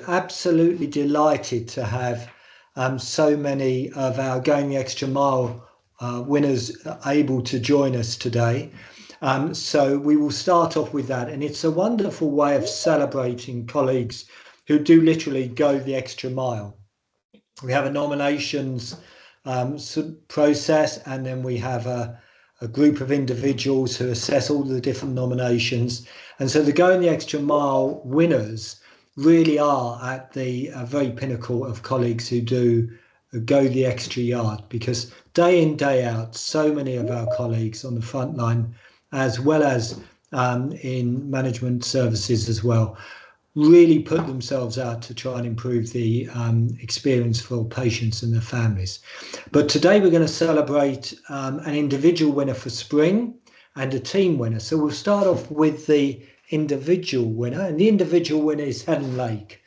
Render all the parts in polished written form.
absolutely delighted to have so many of our Going the Extra Mile winners able to join us today. So we will start off with that, and it's a wonderful way of celebrating colleagues who do literally go the extra mile. We have a nominations process, and then we have a group of individuals who assess all the different nominations. And so the Going the Extra Mile winners really are at the very pinnacle of colleagues who do go the extra yard, because day in, day out, so many of our colleagues on the front line, as well as in management services as well, really put themselves out to try and improve the experience for patients and their families. But today we're going to celebrate an individual winner for spring and a team winner. So we'll start off with the individual winner, and the individual winner is Helen Lake,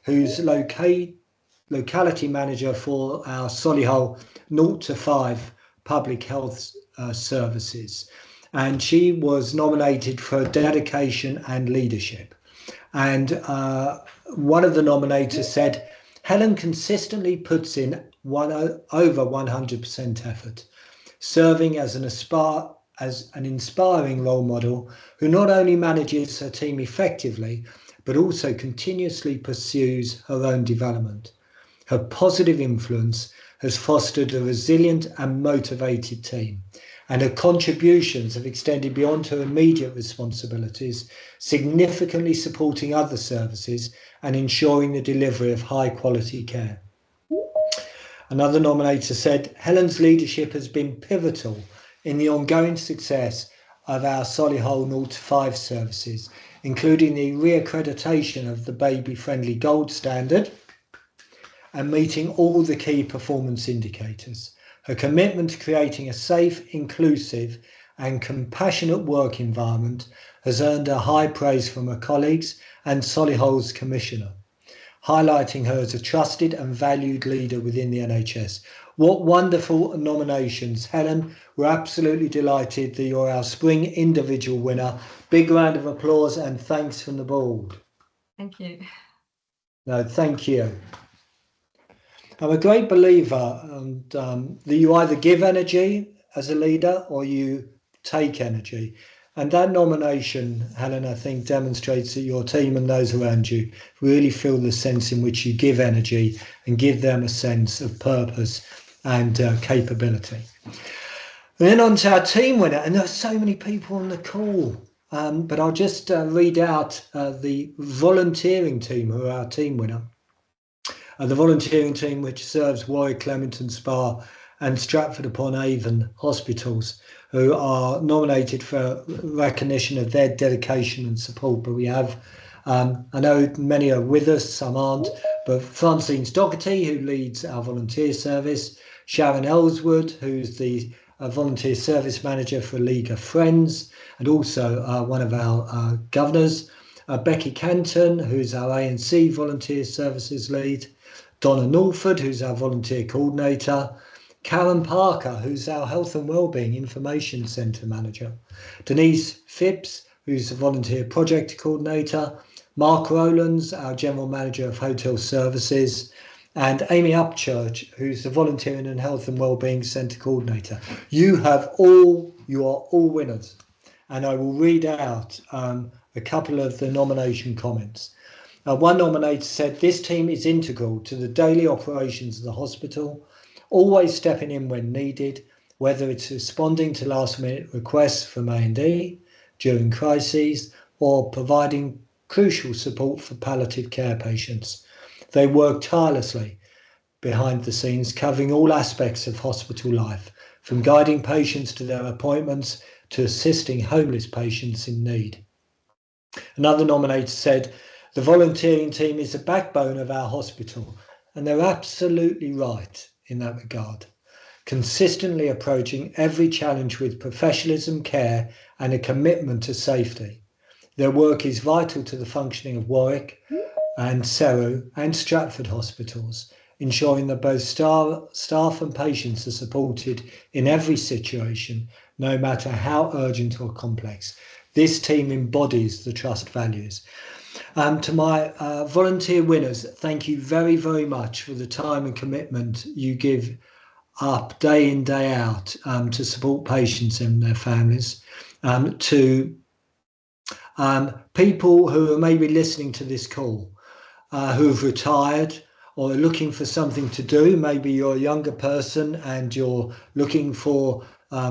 who's locality manager for our Solihull 0 to 5 public health services, and she was nominated for dedication and leadership. And one of the nominators said, Helen consistently puts in over 100% effort, serving as an inspiring role model who not only manages her team effectively, but also continuously pursues her own development. Her positive influence has fostered a resilient and motivated team, and her contributions have extended beyond her immediate responsibilities, significantly supporting other services and ensuring the delivery of high quality care. Another nominator said, Helen's leadership has been pivotal in the ongoing success of our Solihull 0 to 5 services, including the reaccreditation of the Baby Friendly Gold Standard and meeting all the key performance indicators. Her commitment to creating a safe, inclusive and compassionate work environment has earned her high praise from her colleagues and Solihull's Commissioner, highlighting her as a trusted and valued leader within the NHS. What wonderful nominations, Helen. We're absolutely delighted that you're our spring individual winner. Big round of applause and thanks from the board. Thank you. No, thank you. I'm a great believer that you either give energy as a leader or you take energy. And that nomination, Helen, I think demonstrates that your team and those around you really feel the sense in which you give energy and give them a sense of purpose and capability. And then on to our team winner, and there are so many people on the call, but I'll just read out the volunteering team who are our team winner. The volunteering team which serves Warwick, Leamington Spa and Stratford upon Avon hospitals, who are nominated for recognition of their dedication and support. But we have, I know many are with us, some aren't, but Francine Stockerty, who leads our volunteer service, Sharon Ellswood, who's the volunteer service manager for League of Friends, and also one of our governors, Becky Canton, who's our ANC volunteer services lead, Donna Norford, who's our volunteer coordinator, Karen Parker, who's our Health and Wellbeing Information Centre manager, Denise Phipps, who's the volunteer project coordinator, Mark Rowlands, our general manager of hotel services, and Amy Upchurch, who's the volunteering and Health and Wellbeing Centre coordinator. You are all winners, and I will read out a couple of the nomination comments. One nominator said, this team is integral to the daily operations of the hospital, always stepping in when needed, whether it's responding to last minute requests from A&E during crises or providing crucial support for palliative care patients. They work tirelessly behind the scenes, covering all aspects of hospital life, from guiding patients to their appointments to assisting homeless patients in need. Another nominator said, the volunteering team is the backbone of our hospital, and they're absolutely right in that regard, consistently approaching every challenge with professionalism, care, and a commitment to safety. Their work is vital to the functioning of Warwick and Ceru and Stratford hospitals, ensuring that both staff and patients are supported in every situation, no matter how urgent or complex. This team embodies the trust values. To my volunteer winners, thank you very, very much for the time and commitment you give up day in, day out to support patients and their families. To people who are maybe listening to this call, who have retired or are looking for something to do. Maybe you're a younger person and you're looking for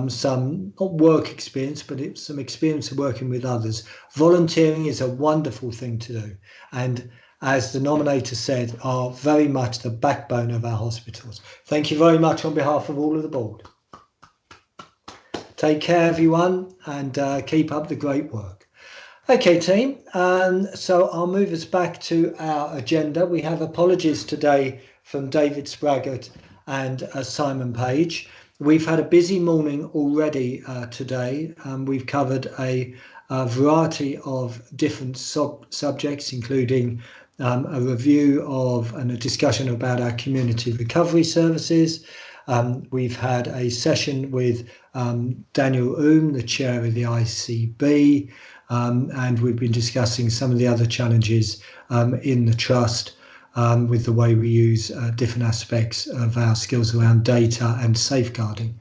some, not work experience, but it's some experience of working with others. Volunteering is a wonderful thing to do. And as the nominator said, are very much the backbone of our hospitals. Thank you very much on behalf of all of the board. Take care, everyone, and keep up the great work. Okay, team, so I'll move us back to our agenda. We have apologies today from David Spraggart and Simon Page. We've had a busy morning already today. We've covered a variety of different subjects, including a review of and a discussion about our community recovery services. We've had a session with Daniel Oom, the chair of the ICB, and we've been discussing some of the other challenges in the trust with the way we use different aspects of our skills around data and safeguarding.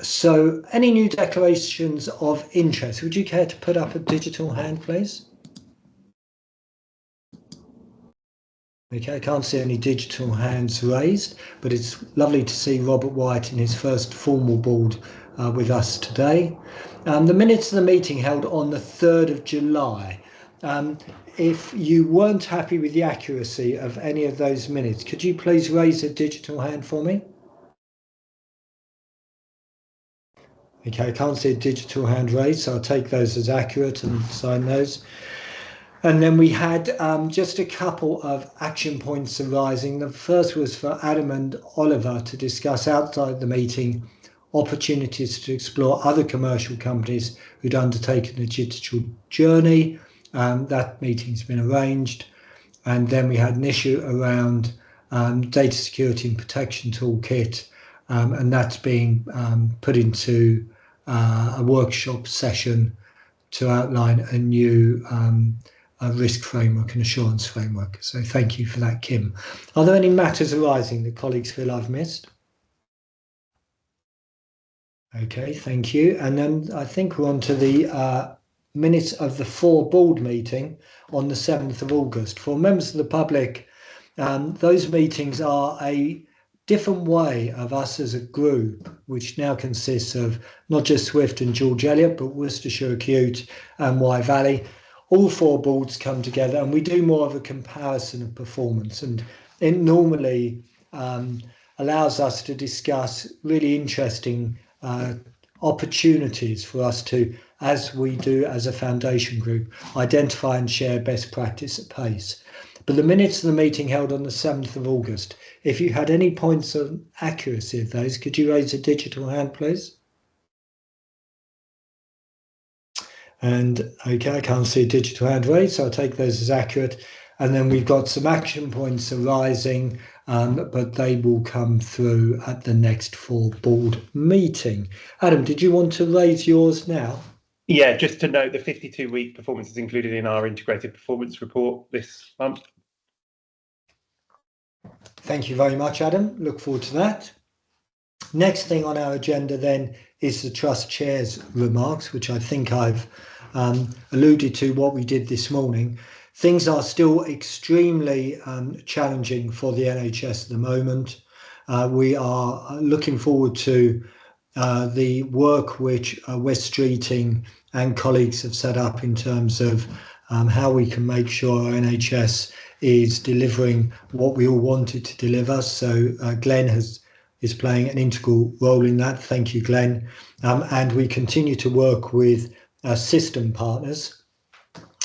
So any new declarations of interest? Would you care to put up a digital hand, please? Okay, I can't see any digital hands raised, but it's lovely to see Robert White in his first formal board with us today. The minutes of the meeting held on the 3rd of July. If you weren't happy with the accuracy of any of those minutes, could you please raise a digital hand for me? Okay, I can't see a digital hand raised, so I'll take those as accurate and sign those. And then we had just a couple of action points arising. The first was for Adam and Oliver to discuss outside the meeting opportunities to explore other commercial companies who'd undertaken a digital journey. That meeting's been arranged. And then we had an issue around data security and protection toolkit, and that's being put into a workshop session to outline a new risk framework and assurance framework. So thank you for that, Kim. Are there any matters arising that colleagues feel I've missed? Okay, thank you. And then I think we're on to the minutes of the full board meeting on the 7th of August. For members of the public, those meetings are a different way of us as a group, which now consists of not just Swift and George Eliot, but Worcestershire Acute and Wye Valley. All 4 boards come together and we do more of a comparison of performance, and it normally allows us to discuss really interesting opportunities for us to, as we do as a foundation group, identify and share best practice at pace. But the minutes of the meeting held on the 7th of August, if you had any points of accuracy of those, could you raise a digital hand, please? And okay, I can't see a digital hand raised, so I'll take those as accurate. And then we've got some action points arising, but they will come through at the next full board meeting. Adam, did you want to raise yours now? Yeah, just to note the 52-week performance is included in our integrated performance report this month. Thank you very much, Adam. Look forward to that. Next thing on our agenda then is the Trust Chair's remarks, which I think I've alluded to what we did this morning. Things are still extremely challenging for the NHS at the moment. We are looking forward to the work which West Streeting and colleagues have set up in terms of how we can make sure our NHS is delivering what we all wanted to deliver. So Glenn is playing an integral role in that. Thank you, Glenn. And we continue to work with system partners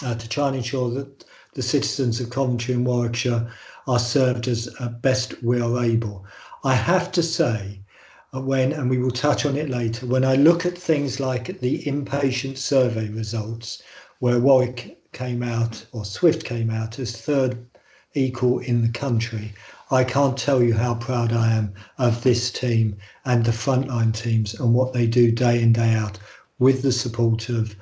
to try and ensure that the citizens of Coventry and Warwickshire are served as best we are able. I have to say, and we will touch on it later, when I look at things like the inpatient survey results, where Warwick came out, or Swift came out as 3rd equal in the country, I can't tell you how proud I am of this team and the frontline teams and what they do day in, day out with the support of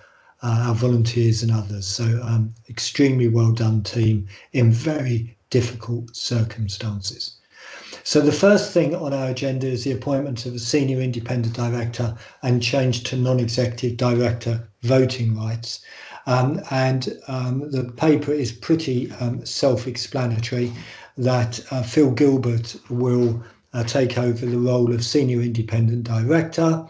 our volunteers and others. So extremely well done team in very difficult circumstances. So the first thing on our agenda is the appointment of a senior independent director and change to non-executive director voting rights. The paper is pretty self-explanatory, that Phil Gilbert will take over the role of senior independent director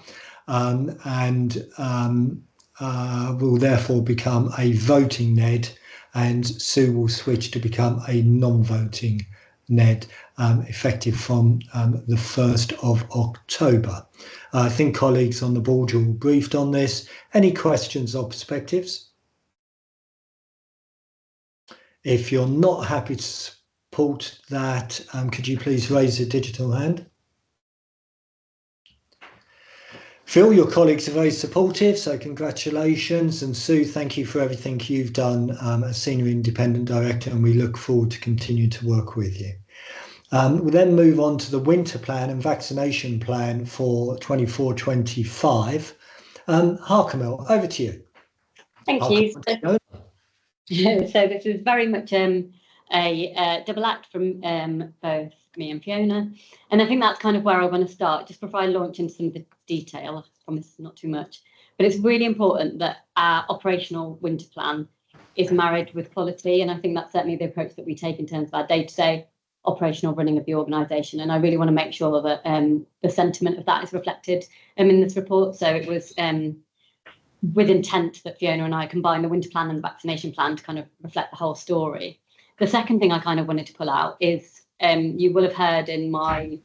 will therefore become a voting NED, and Sue will switch to become a non-voting NED, effective from the 1st of October. I think colleagues on the board are all briefed on this. Any questions or perspectives? If you're not happy to support that, could you please raise a digital hand? Phil, your colleagues are very supportive, so congratulations. And Sue, thank you for everything you've done as Senior Independent Director, and we look forward to continue to work with you. We'll then move on to the winter plan and vaccination plan for 24-25. Harkamel, over to you. Thank you. So this is very much a double act from both me and Fiona, and I think that's kind of where I want to start, just before I launch into some of the detail. I promise not too much, but it's really important that our operational winter plan is married with quality, and I think that's certainly the approach that we take in terms of our day-to-day operational running of the organisation, and I really want to make sure that the sentiment of that is reflected in this report. So it was with intent that Fiona and I combined the winter plan and the vaccination plan to kind of reflect the whole story. The second thing I kind of wanted to pull out is you will have heard in my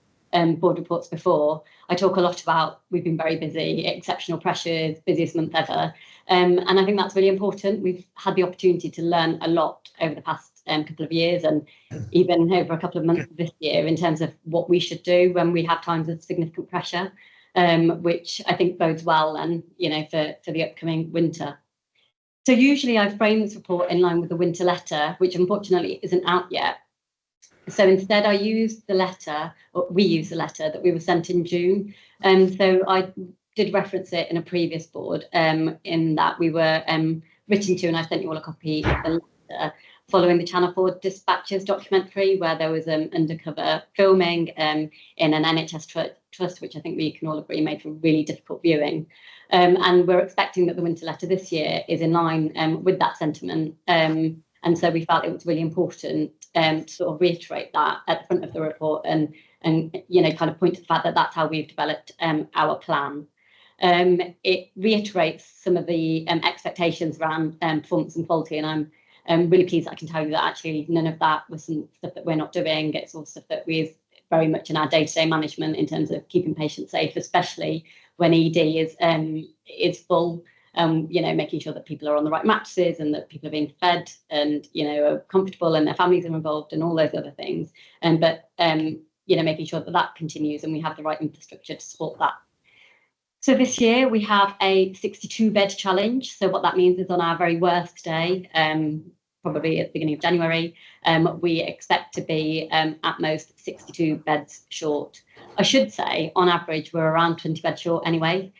board reports before, I talk a lot about we've been very busy, exceptional pressures, busiest month ever. And I think that's really important. We've had the opportunity to learn a lot over the past couple of years, and even over a couple of months this year, in terms of what we should do when we have times of significant pressure, which I think bodes well and for the upcoming winter. So usually I frame this report in line with the winter letter, which unfortunately isn't out yet. So instead I used the letter, or we used the letter that we were sent in June. So I did reference it in a previous board, in that we were written to, and I sent you all a copy of the letter, following the Channel 4 Dispatches documentary, where there was undercover filming in an NHS trust, which I think we can all agree made for really difficult viewing. And we're expecting that the winter letter this year is in line with that sentiment. And so we felt it was really important to sort of reiterate that at the front of the report and kind of point to the fact that that's how we've developed our plan. It reiterates some of the expectations around performance and quality, and I'm really pleased I can tell you that actually none of that was some stuff that we're not doing. It's all stuff that we're very much in our day-to-day management in terms of keeping patients safe, especially when ED is full. Making sure that people are on the right mattresses and that people are being fed and are comfortable and their families are involved and all those other things. But making sure that that continues and we have the right infrastructure to support that. So this year we have a 62-bed challenge. So what that means is on our very worst day, probably at the beginning of January, we expect to be at most 62 beds short. I should say, on average, we're around 20 beds short anyway.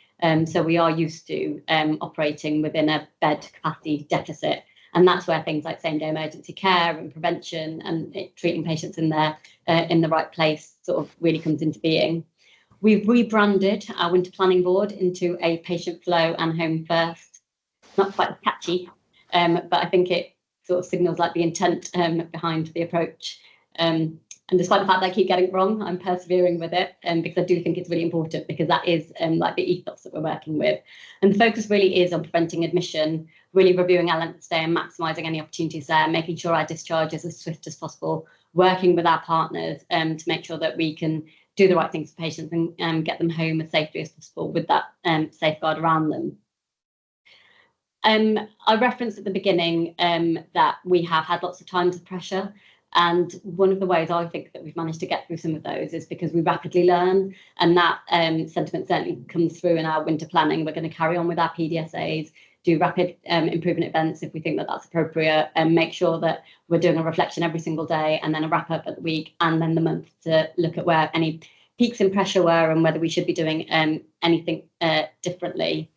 So we are used to operating within a bed capacity deficit. And that's where things like same-day emergency care and prevention and treating patients in the right place sort of really comes into being. We've rebranded our winter planning board into a patient flow and home first. Not quite as catchy, but I think it sort of signals like the intent behind the approach. And despite the fact that I keep getting it wrong, I'm persevering with it because I do think it's really important, because that is like the ethos that we're working with. And the focus really is on preventing admission, really reviewing our length of stay and maximising any opportunities there, making sure our discharge is as swift as possible, working with our partners to make sure that we can do the right things for patients and get them home as safely as possible with that safeguard around them. I referenced at the beginning that we have had lots of times of pressure. And one of the ways I think that we've managed to get through some of those is because we rapidly learn, and that sentiment certainly comes through in our winter planning. We're going to carry on with our PDSAs, do rapid improvement events if we think that that's appropriate, and make sure that we're doing a reflection every single day and then a wrap up at the week and then the month to look at where any peaks in pressure were and whether we should be doing anything differently.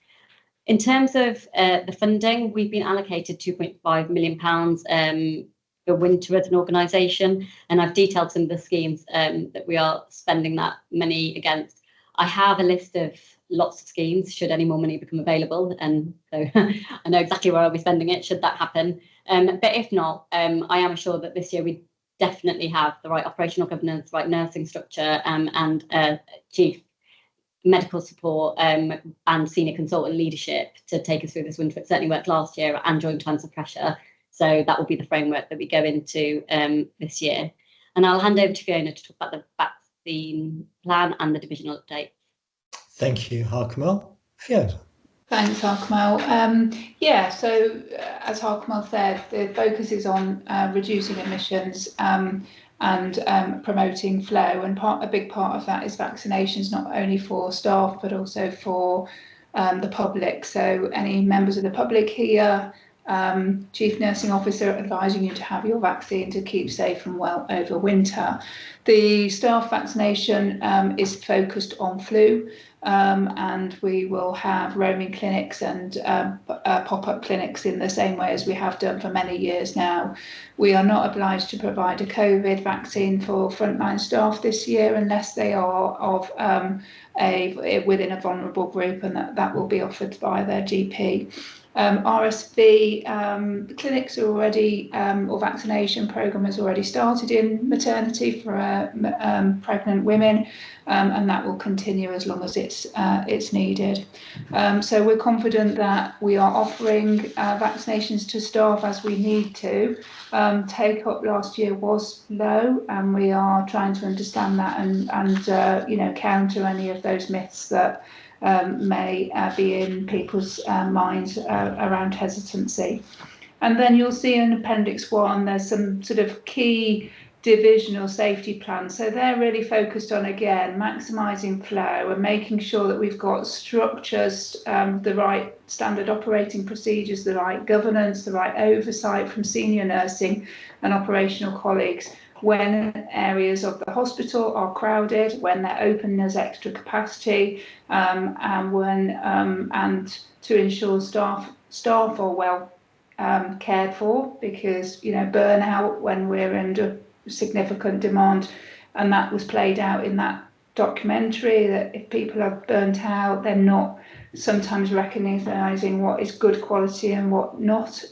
In terms of the funding, we've been allocated £2.5 million for winter as an organisation, and I've detailed some of the schemes that we are spending that money against. I have a list of lots of schemes should any more money become available, and so I know exactly where I'll be spending it should that happen. But if not, I am sure that this year we definitely have the right operational governance, right nursing structure, and chief medical support and senior consultant leadership to take us through this winter. It certainly worked last year and during times of pressure. So that will be the framework that we go into this year. And I'll hand over to Fiona to talk about the vaccine plan and the divisional update. Thank you, Harkamal. Fiona. Thanks, Harkamal. So as Harkamal said, the focus is on reducing emissions and promoting flow, and a big part of that is vaccinations, not only for staff but also for the public. So any members of the public here, Chief Nursing Officer advising you to have your vaccine to keep safe and well over winter. The staff vaccination is focused on flu, and we will have roaming clinics and pop-up clinics in the same way as we have done for many years now. We are not obliged to provide a COVID vaccine for frontline staff this year unless they are of within a vulnerable group, and that will be offered by their GP. RSV clinics are already, or vaccination programme has already started in maternity for pregnant women, and that will continue as long as it's needed. So we're confident that we are offering vaccinations to staff as we need to. Take up last year was low, and we are trying to understand that and counter any of those myths that may be in people's minds around hesitancy. And then you'll see in Appendix 1 there's some sort of key divisional safety plans. So they're really focused on, again, maximising flow and making sure that we've got structures, the right standard operating procedures, the right governance, the right oversight from senior nursing and operational colleagues when areas of the hospital are crowded, when they're open as extra capacity, and when and to ensure staff are well cared for, because burnout when we're under significant demand, and that was played out in that documentary, that if people are burnt out, they're not sometimes recognising what is good quality and what not.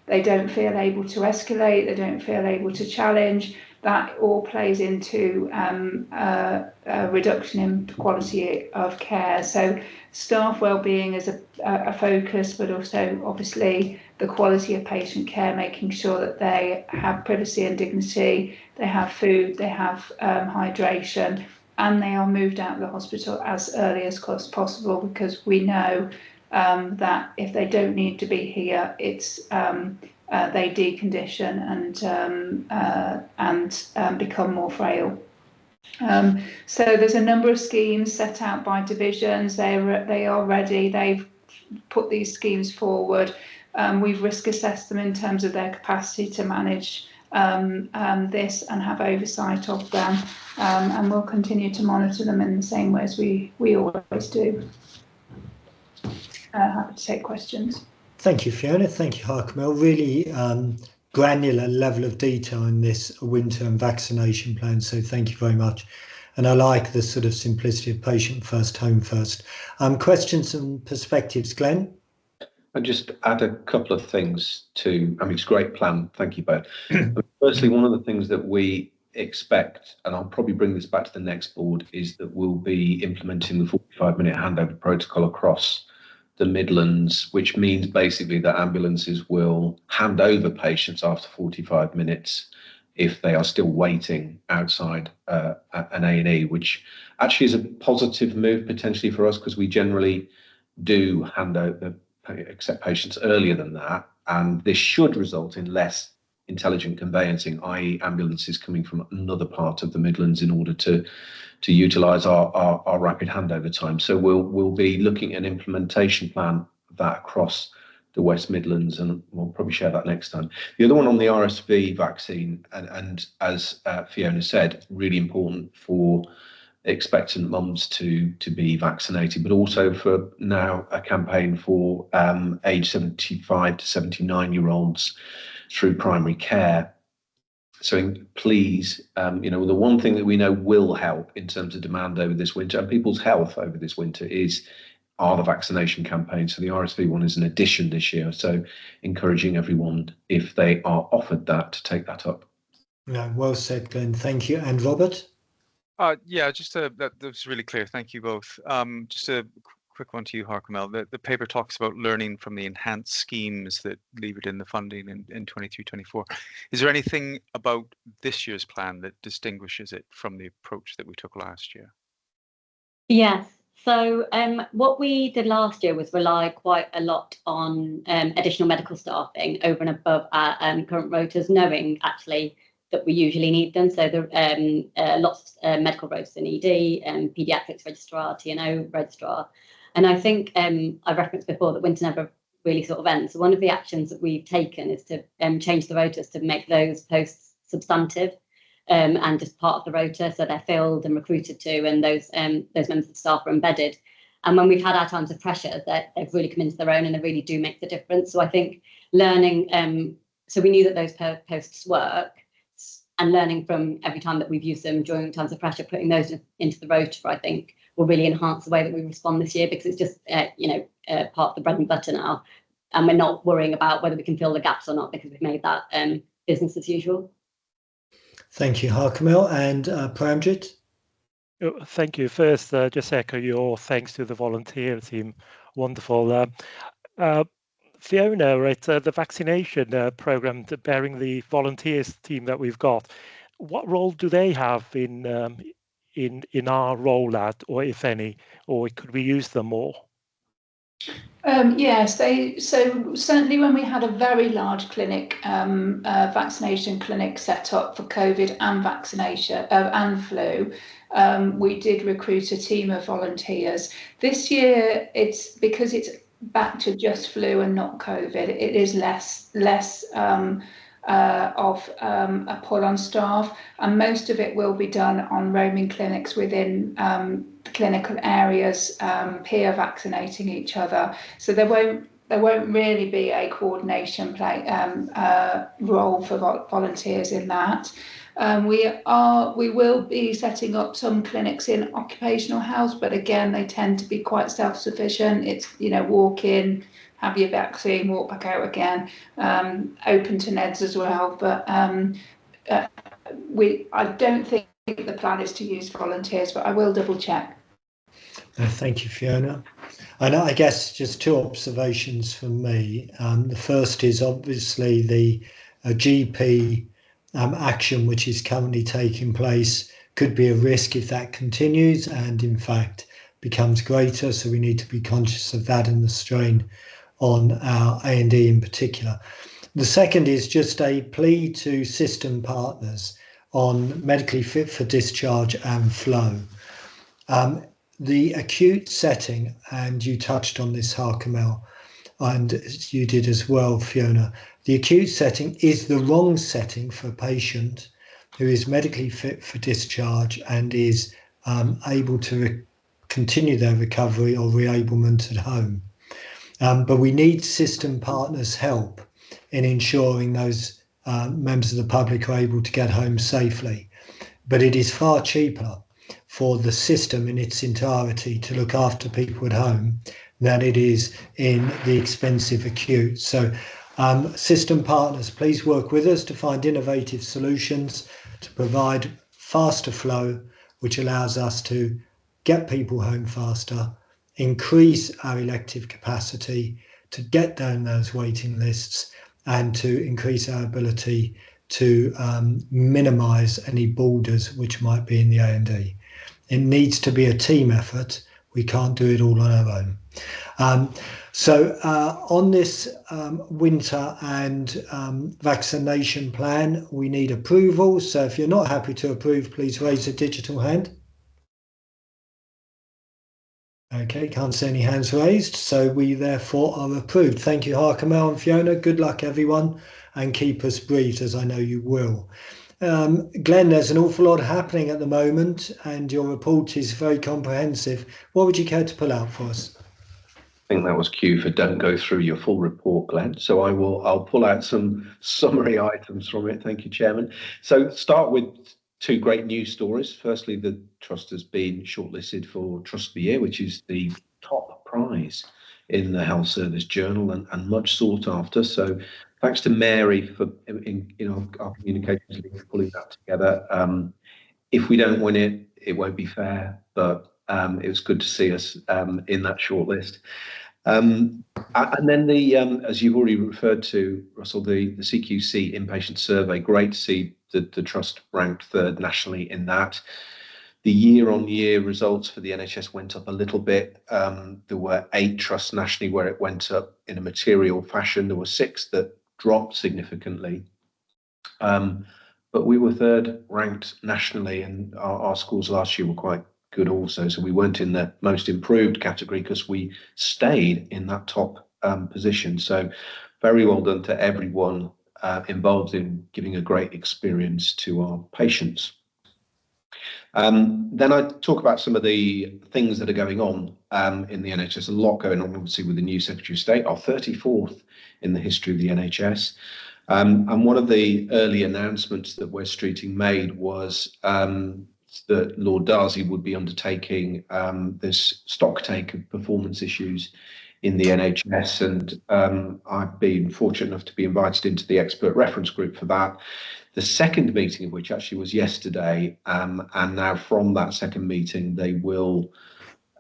They don't feel able to escalate, they don't feel able to challenge. That all plays into a reduction in quality of care. So staff wellbeing is a focus, but also obviously the quality of patient care, making sure that they have privacy and dignity, they have food, they have hydration, and they are moved out of the hospital as early as possible, because we know that if they don't need to be here, it's they decondition and become more frail. So there's a number of schemes set out by divisions. They are ready. They've put these schemes forward. We've risk assessed them in terms of their capacity to manage this and have oversight of them, and we'll continue to monitor them in the same way as we always do. Happy to take questions. Thank you, Fiona. Thank you, Harkamal. Really granular level of detail in this winter and vaccination plan, so thank you very much. And I like the sort of simplicity of patient first, home first. Questions and perspectives, Glenn? I'll just add a couple of things it's a great plan, thank you both. Firstly, one of the things that we expect, and I'll probably bring this back to the next board, is that we'll be implementing the 45-minute handover protocol across the Midlands, which means basically that ambulances will hand over patients after 45 minutes if they are still waiting outside an A&E, which actually is a positive move potentially for us, because we generally do accept patients earlier than that, and this should result in less intelligent conveyancing, i.e. ambulances coming from another part of the Midlands in order to utilise our rapid handover time. So we'll be looking at an implementation plan of that across the West Midlands, and we'll probably share that next time. The other one on the RSV vaccine, and as Fiona said, really important for expectant mums to be vaccinated, but also for now a campaign for age 75 to 79-year-olds through primary care. So please, the one thing that we know will help in terms of demand over this winter and people's health over this winter are the vaccination campaigns. So the RSV one is an addition this year. So encouraging everyone, if they are offered that, to take that up. No, well said, Glenn. Thank you. And Robert? Yeah, that was really clear. Thank you both. Just a quick one to you, Harkamel. The paper talks about learning from the enhanced schemes that levered in the funding in 23-24. Is there anything about this year's plan that distinguishes it from the approach that we took last year? Yes. So what we did last year was rely quite a lot on additional medical staffing over and above our current rotas, knowing actually that we usually need them. So there are lots of medical rotas in ED, paediatrics registrar, TNO registrar. And I think I referenced before that winter never really sort of ends. So one of the actions that we've taken is to change the rotas to make those posts substantive and just part of the rota, so they're filled and recruited to, and those members of staff are embedded. And when we've had our times of pressure, they've really come into their own and they really do make the difference. So I think learning, so we knew that those posts work, and learning from every time that we've used them during times of pressure, putting those into the rota, I think, will really enhance the way that we respond this year, because it's just, part of the bread and butter now. And we're not worrying about whether we can fill the gaps or not, because we've made that business as usual. Thank you, Harkamel. And Pramjit? Thank you. First, just echo your thanks to the volunteer team. Wonderful. Fiona, right, the vaccination program, bearing the volunteers team that we've got, what role do they have in our rollout, or if any, or could we use them more? Yes, so certainly when we had a very large clinic, vaccination clinic set up for COVID and vaccination and flu, we did recruit a team of volunteers. This year, it's because it's back to just flu and not COVID, it is less of a pull on staff, and most of it will be done on roaming clinics within clinical areas, peer vaccinating each other. So there won't really be a coordination role for volunteers in that. We will be setting up some clinics in occupational health, but again, they tend to be quite self-sufficient. It's, walk in, have your vaccine, walk back out again, open to NEDs as well. But I don't think the plan is to use volunteers, but I will double check. Thank you, Fiona. And I guess just two observations from me. The first is obviously the GP action which is currently taking place could be a risk if that continues and in fact becomes greater, so we need to be conscious of that and the strain on our A&E in particular. The second is just a plea to system partners on medically fit for discharge and flow. The acute setting, and you touched on this, Harkamel, and you did as well, Fiona, the acute setting is the wrong setting for a patient who is medically fit for discharge and is able to continue their recovery or reablement at home. But we need system partners' help in ensuring those members of the public are able to get home safely. But it is far cheaper for the system in its entirety to look after people at home than it is in the expensive acute. So system partners, please work with us to find innovative solutions to provide faster flow, which allows us to get people home faster, increase our elective capacity, to get down those waiting lists, and to increase our ability to minimise any borders which might be in the A&E. It needs to be a team effort. We can't do it all on our own. So on this winter and vaccination plan, we need approval. So if you're not happy to approve, please raise a digital hand. Okay, can't see any hands raised, so we therefore are approved. Thank you, Harkamel and Fiona. Good luck, everyone, and keep us briefed, as I know you will. Glenn, there's an awful lot happening at the moment, and your report is very comprehensive. What would you care to pull out for us? I think that was cue for don't go through your full report, Glenn. So I'll pull out some summary items from it. Thank you, Chairman. So start with two great news stories. Firstly, the Trust has been shortlisted for Trust of the Year, which is the top prize in the Health Service Journal and much sought after. So thanks to Mary for our communications lead for pulling that together. If we don't win it, it won't be fair, but it was good to see us in that shortlist. And then as you've already referred to, Russell, the CQC inpatient survey, great to see the Trust ranked third nationally in that. The year-on-year results for the NHS went up a little bit. There were 8 trusts nationally where it went up in a material fashion. There were 6 that dropped significantly. But we were third ranked nationally, and our scores last year were quite good also. So we weren't in the most improved category because we stayed in that top position. So very well done to everyone involved in giving a great experience to our patients. Then I talk about some of the things that are going on in the NHS. A lot going on, obviously, with the new Secretary of State, our 34th in the history of the NHS. And one of the early announcements that West Streeting made was that Lord Darcy would be undertaking this stock take of performance issues in the NHS. And I've been fortunate enough to be invited into the expert reference group for that. The second meeting of which actually was yesterday. And now from that second meeting, they will,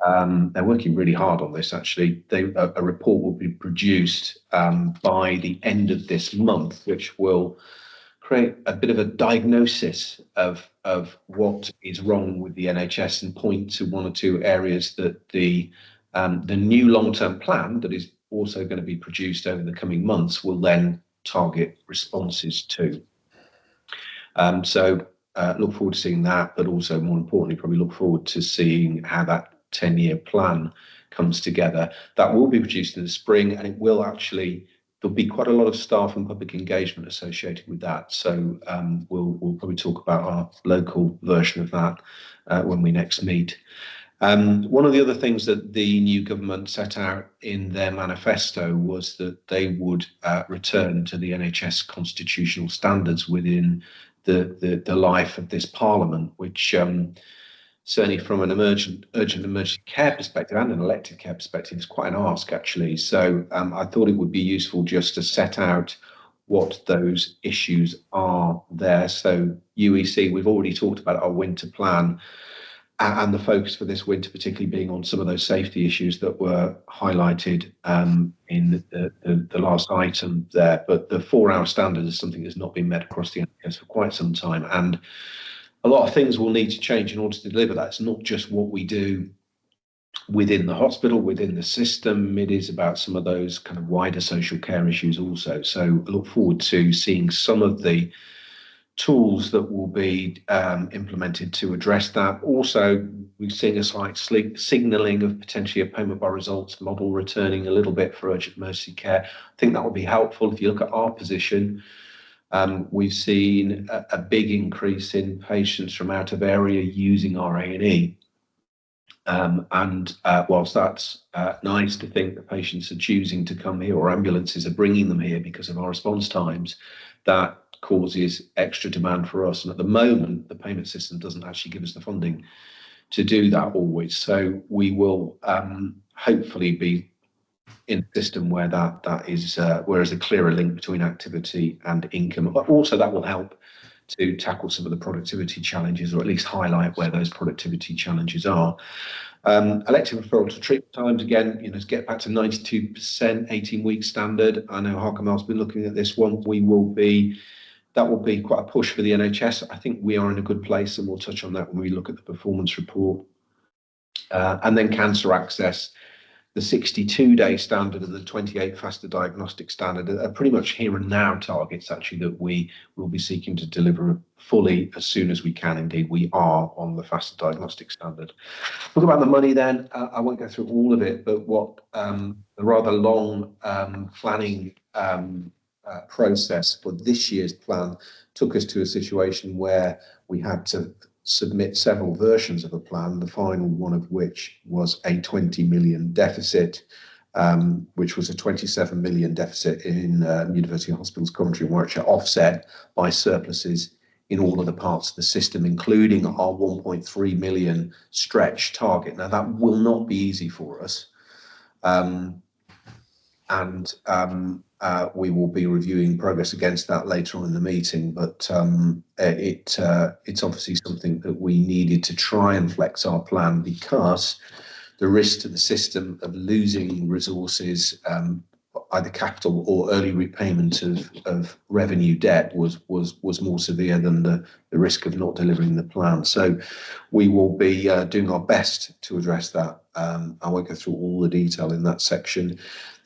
they're working really hard on this actually. A report will be produced by the end of this month, which will create a bit of a diagnosis of what is wrong with the NHS and point to one or two areas that the new long-term plan that is also going to be produced over the coming months will then target responses to. So look forward to seeing that, but also more importantly, probably look forward to seeing how that 10-year plan comes together. That will be produced in the spring, and it will actually, there'll be quite a lot of staff and public engagement associated with that. So we'll probably talk about our local version of that when we next meet. One of the other things that the new government set out in their manifesto was that they would return to the NHS constitutional standards within the life of this Parliament, which certainly from an urgent emergency care perspective and an elective care perspective is quite an ask actually. So I thought it would be useful just to set out what those issues are there. So UEC, we've already talked about our winter plan, and the focus for this winter particularly being on some of those safety issues that were highlighted in the last item there. But the 4-hour standard is something that's not been met across the NHS for quite some time, and a lot of things will need to change in order to deliver that. It's not just what we do within the hospital, within the system. It is about some of those kind of wider social care issues also. So I look forward to seeing some of the tools that will be implemented to address that. Also, we're seeing a slight signalling of potentially a payment by results model returning a little bit for urgent emergency care. I think that will be helpful. If you look at our position, we've seen a big increase in patients from out of area using our A&E. Whilst that's nice to think that patients are choosing to come here or ambulances are bringing them here because of our response times, that causes extra demand for us. And at the moment, the payment system doesn't actually give us the funding to do that always. So we will hopefully be in a system where that is where there's a clearer link between activity and income. But also that will help to tackle some of the productivity challenges, or at least highlight where those productivity challenges are. Elective referral to treatment times, again, to get back to 92%, 18-week standard. I know Harkamel's been looking at this one. That will be quite a push for the NHS. I think we are in a good place, and we'll touch on that when we look at the performance report. And then cancer access, the 62-day standard and the 28 faster diagnostic standard are pretty much here and now targets actually that we will be seeking to deliver fully as soon as we can. Indeed, we are on the faster diagnostic standard. Talk about the money then. I won't go through all of it, but what the rather long planning process for this year's plan took us to a situation where we had to submit several versions of a plan, the final one of which was a 20 million deficit, which was a 27 million deficit in University Hospitals Coventry and Warwickshire, offset by surpluses in all of the parts of the system, including our 1.3 million stretch target. Now, that will not be easy for us. We will be reviewing progress against that later on in the meeting, but it's obviously something that we needed to try and flex our plan, because the risk to the system of losing resources, either capital or early repayment of revenue debt, was more severe than the risk of not delivering the plan. So we will be doing our best to address that. I won't go through all the detail in that section.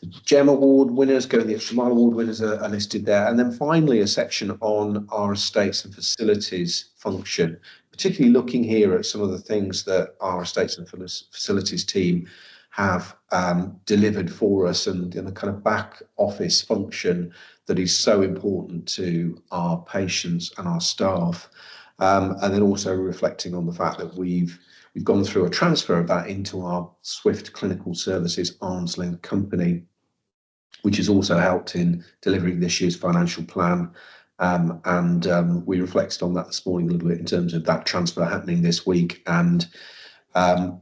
The GEM Award winners, Going the Extra Mile Award winners are listed there. And then finally, a section on our estates and facilities function, particularly looking here at some of the things that our estates and facilities team have delivered for us, and in a kind of back office function that is so important to our patients and our staff. And then also reflecting on the fact that we've gone through a transfer of that into our SWFT Clinical Services arm's length company, which has also helped in delivering this year's financial plan. We reflected on that this morning a little bit in terms of that transfer happening this week, and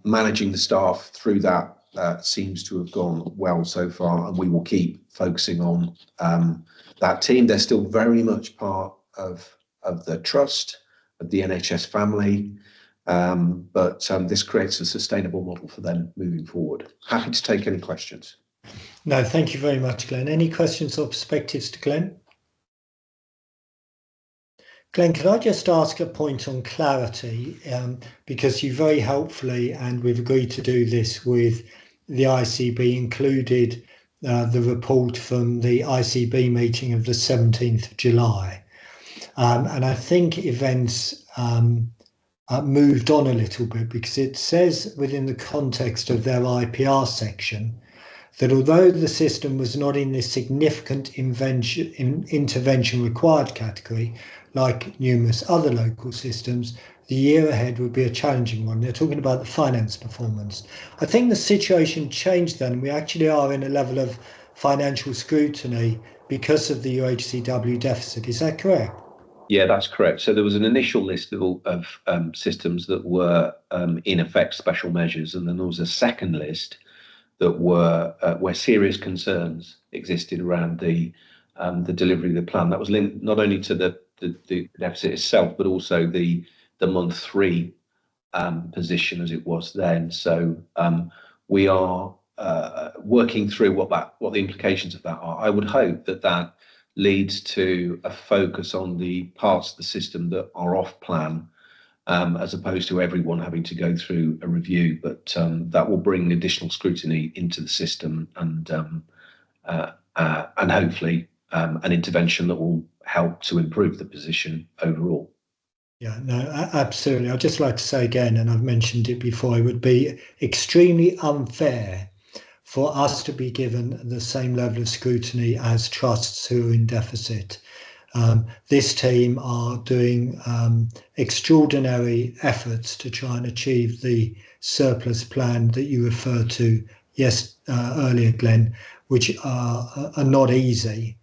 managing the staff through that seems to have gone well so far, and we will keep focusing on that team. They're still very much part of the trust, of the NHS family, but this creates a sustainable model for them moving forward. Happy to take any questions. No, thank you very much, Glenn. Any questions or perspectives to Glenn? Glenn, could I just ask a point on clarity, because you very helpfully, and we've agreed to do this with the ICB, included the report from the ICB meeting of the 17th of July. And I think events moved on a little bit, because it says within the context of their IPR section that although the system was not in this significant intervention required category, like numerous other local systems, the year ahead would be a challenging one. They're talking about the finance performance. I think the situation changed then. We actually are in a level of financial scrutiny because of the UHCW deficit. Is that correct? Yeah, that's correct. So there was an initial list of systems that were in effect special measures, and then there was a second list that were where serious concerns existed around the delivery of the plan. That was linked not only to the deficit itself, but also the month 3 position as it was then. So we are working through what the implications of that are. I would hope that leads to a focus on the parts of the system that are off plan, as opposed to everyone having to go through a review. But that will bring additional scrutiny into the system, and hopefully an intervention that will help to improve the position overall. Yeah, no, absolutely. I'd just like to say again, and I've mentioned it before, it would be extremely unfair for us to be given the same level of scrutiny as trusts who are in deficit. This team are doing extraordinary efforts to try and achieve the surplus plan that you referred to earlier, Glenn, which are not easy.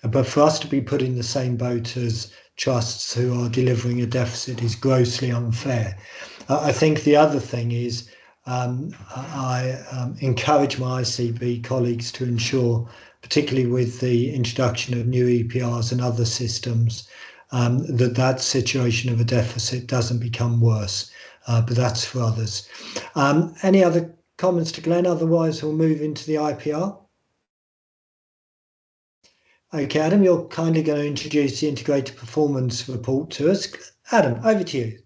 But for us to be put in the same boat as trusts who are delivering a deficit is grossly unfair. I think the other thing is I encourage my ICB colleagues to ensure, particularly with the introduction of new EPRs and other systems, that situation of a deficit doesn't become worse. But that's for others. Any other comments to Glenn? Otherwise, we'll move into the IPR. Okay, Adam, you're kindly going to introduce the integrated performance report to us. Adam, over to you.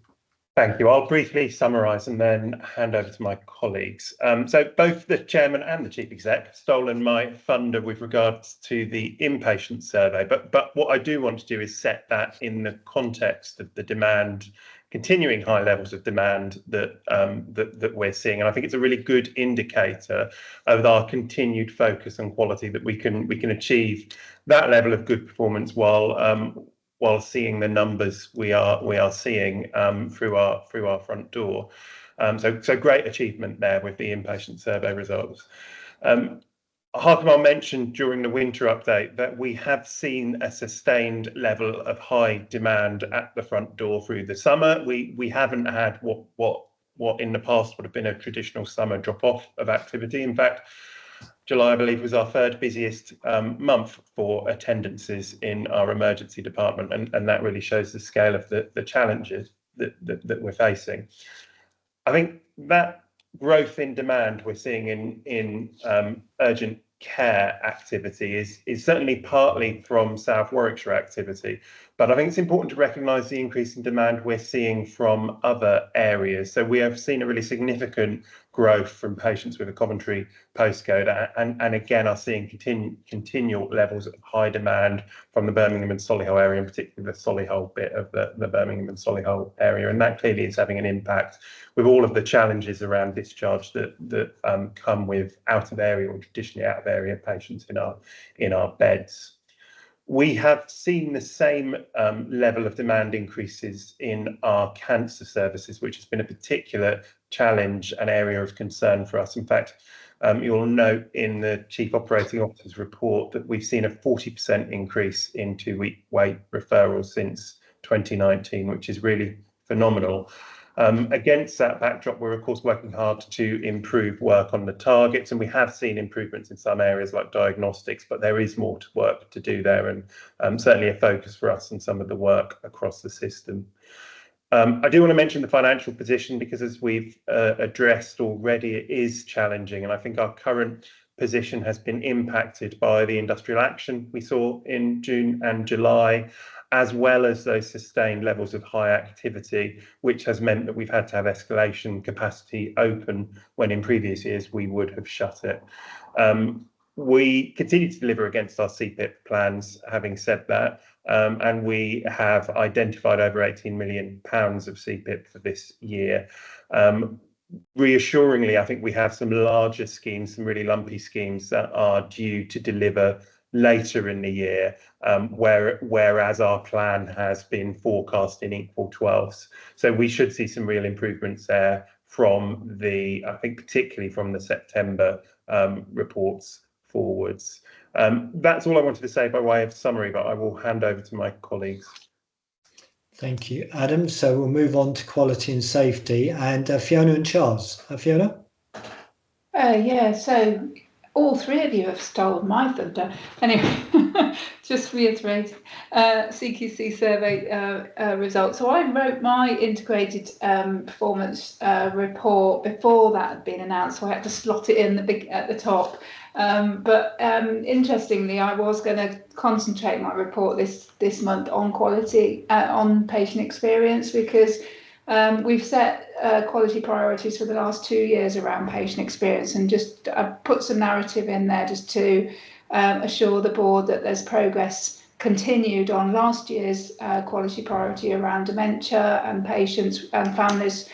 Thank you. I'll briefly summarise and then hand over to my colleagues. So both the chairman and the chief exec have stolen my thunder with regards to the inpatient survey, but what I do want to do is set that in the context of the demand, continuing high levels of demand that that we're seeing, and I think it's a really good indicator of our continued focus on quality, that we can achieve that level of good performance while seeing the numbers we are seeing through our front door. So great achievement there with the inpatient survey results. Harkamal mentioned during the winter update that we have seen a sustained level of high demand at the front door through the summer. We haven't had what in the past would have been a traditional summer drop off of activity. In fact, July, I believe, was our third busiest month for attendances in our emergency department, and that really shows the scale of the challenges that we're facing. I think that growth in demand we're seeing in urgent care activity is certainly partly from South Warwickshire activity, but I think it's important to recognise the increase in demand we're seeing from other areas. So we have seen a really significant growth from patients with a Coventry postcode, and again are seeing continual levels of high demand from the Birmingham and Solihull area, in particular the Solihull bit of the Birmingham and Solihull area, and that clearly is having an impact with all of the challenges around discharge that come with out of area or traditionally out of area patients in our beds. We have seen the same level of demand increases in our cancer services, which has been a particular challenge and area of concern for us. In fact, you'll note in the Chief Operating Officer's report that we've seen a 40% increase in 2-week wait referrals since 2019, which is really phenomenal. Against that backdrop, we're of course working hard to improve work on the targets, and we have seen improvements in some areas like diagnostics, but there is more work to do there, and certainly a focus for us in some of the work across the system. I do want to mention the financial position, because as we've addressed already, it is challenging, and I think our current position has been impacted by the industrial action we saw in June and July, as well as those sustained levels of high activity, which has meant that we've had to have escalation capacity open when in previous years we would have shut it. We continue to deliver against our CPIP plans, having said that, and we have identified over £18 million of CPIP for this year. Reassuringly, I think we have some larger schemes, some really lumpy schemes that are due to deliver later in the year, whereas our plan has been forecast in equal 12ths. So we should see some real improvements there from I think particularly from the September reports forwards. That's all I wanted to say by way of summary, but I will hand over to my colleagues. Thank you, Adam. So we'll move on to quality and safety, and Fiona and Charles. Fiona? Yeah, so all three of you have stolen my thunder. Anyway, just reiterate CQC survey results. So I wrote my integrated performance report before that had been announced, so I had to slot it in at the top. But interestingly, I was going to concentrate my report this month on quality, on patient experience, because we've set quality priorities for the last 2 years around patient experience, and just put some narrative in there just to assure the board that there's progress continued on last year's quality priority around dementia and patients and families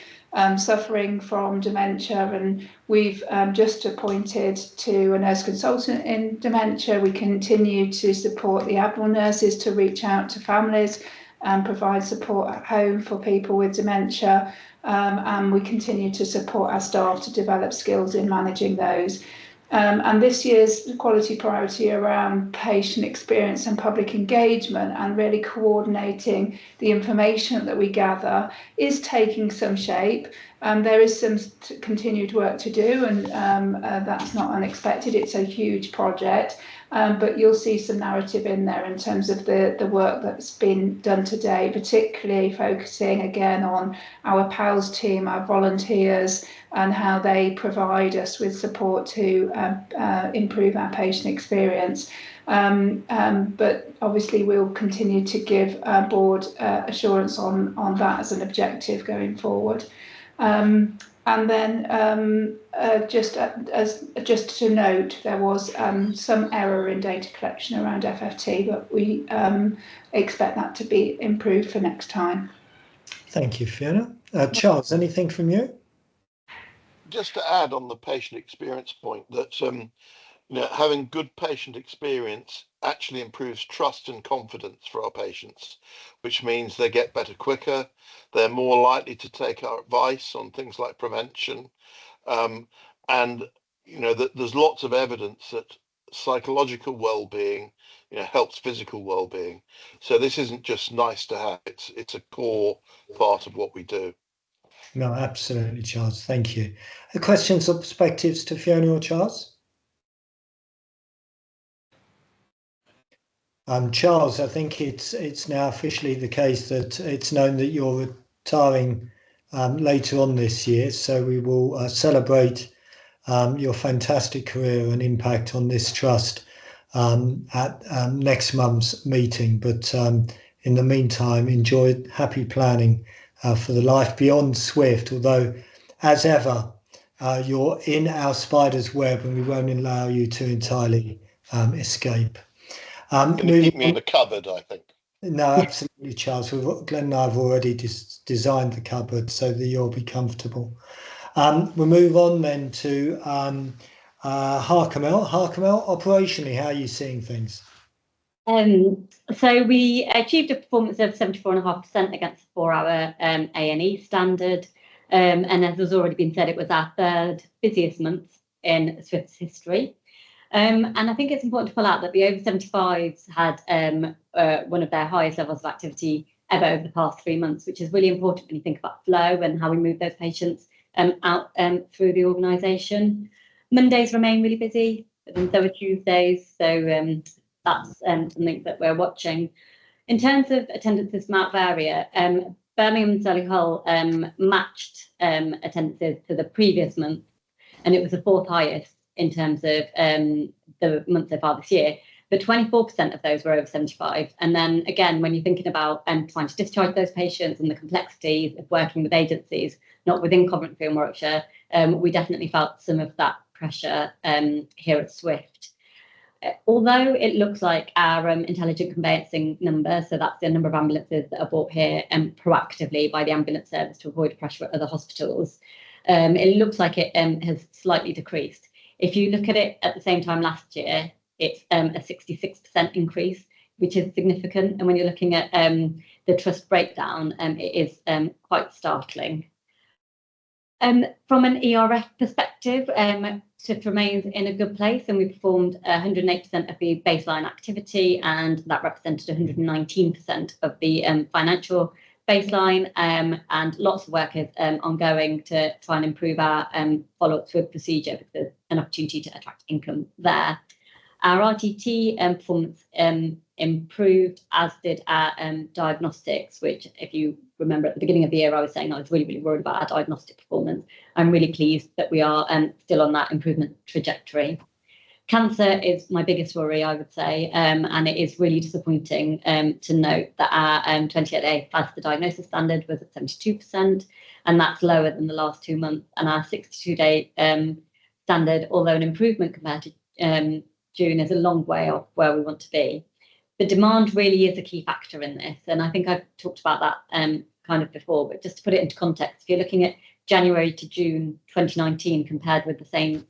suffering from dementia. And we've just appointed to a nurse consultant in dementia. We continue to support the Admiral nurses to reach out to families and provide support at home for people with dementia, and we continue to support our staff to develop skills in managing those. And this year's quality priority around patient experience and public engagement, and really coordinating the information that we gather, is taking some shape. There is some continued work to do, and that's not unexpected. It's a huge project, but you'll see some narrative in there in terms of the work that's been done today, particularly focusing again on our PALS team, our volunteers, and how they provide us with support to improve our patient experience. But obviously we'll continue to give our board assurance on that as an objective going forward. And then just to note, there was some error in data collection around FFT, but we expect that to be improved for next time. Thank you, Fiona. Charles, anything from you? Just to add on the patient experience point, that having good patient experience actually improves trust and confidence for our patients, which means they get better quicker. They're more likely to take our advice on things like prevention. And, there's lots of evidence that psychological well-being, helps physical well-being. So this isn't just nice to have, it's a core part of what we do. No, absolutely, Charles. Thank you. Questions or perspectives to Fiona or Charles? Charles, I think it's now officially the case that it's known that you're retiring later on this year, so we will celebrate your fantastic career and impact on this trust at next month's meeting. But in the meantime, enjoy happy planning for the life beyond SWFT, although as ever, you're in our spider's web and we won't allow you to entirely escape. Going to keep me in the cupboard, I think. No, absolutely, Charles. Glenn and I have already designed the cupboard so that you'll be comfortable. We'll move on then to Harkamel. Harkamel, operationally, how are you seeing things? So we achieved a performance of 74.5% against the 4-hour A&E standard. And as has already been said, it was our third busiest month in SWFT's history. And I think it's important to pull out that the over 75s had one of their highest levels of activity ever over the past 3 months, which is really important when you think about flow and how we move those patients out through the organisation. Mondays remain really busy, and so are Tuesdays. So that's something that we're watching. In terms of attendances from out of area, Birmingham and Solihull matched attendances to the previous month, and it was the 4th highest in terms of the month so far this year. But 24% of those were over 75. And then again, when you're thinking about trying to discharge those patients and the complexities of working with agencies, not within Coventry and Warwickshire, we definitely felt some of that pressure here at SWFT. Although it looks like our intelligent conveyancing number, so that's the number of ambulances that are brought here proactively by the ambulance service to avoid pressure at other hospitals, it looks like it has slightly decreased. If you look at it at the same time last year, it's a 66% increase, which is significant. And when you're looking at the trust breakdown, it is quite startling. From an ERF perspective, SWFT remains in a good place, and we performed 108% of the baseline activity, and that represented 119% of the financial baseline, and lots of work is ongoing to try and improve our follow-up with procedure, because there's an opportunity to attract income there. Our RTT performance improved, as did our diagnostics, which, if you remember at the beginning of the year, I was saying I was really, really worried about our diagnostic performance. I'm really pleased that we are still on that improvement trajectory. Cancer is my biggest worry, I would say, and it is really disappointing to note that our 28-day faster diagnosis standard was at 72%, and that's lower than the last 2 months. And our 62-day standard, although an improvement compared to June, is a long way off where we want to be. The demand really is a key factor in this, and I think I've talked about that kind of before, but just to put it into context, if you're looking at January to June 2019 compared with the same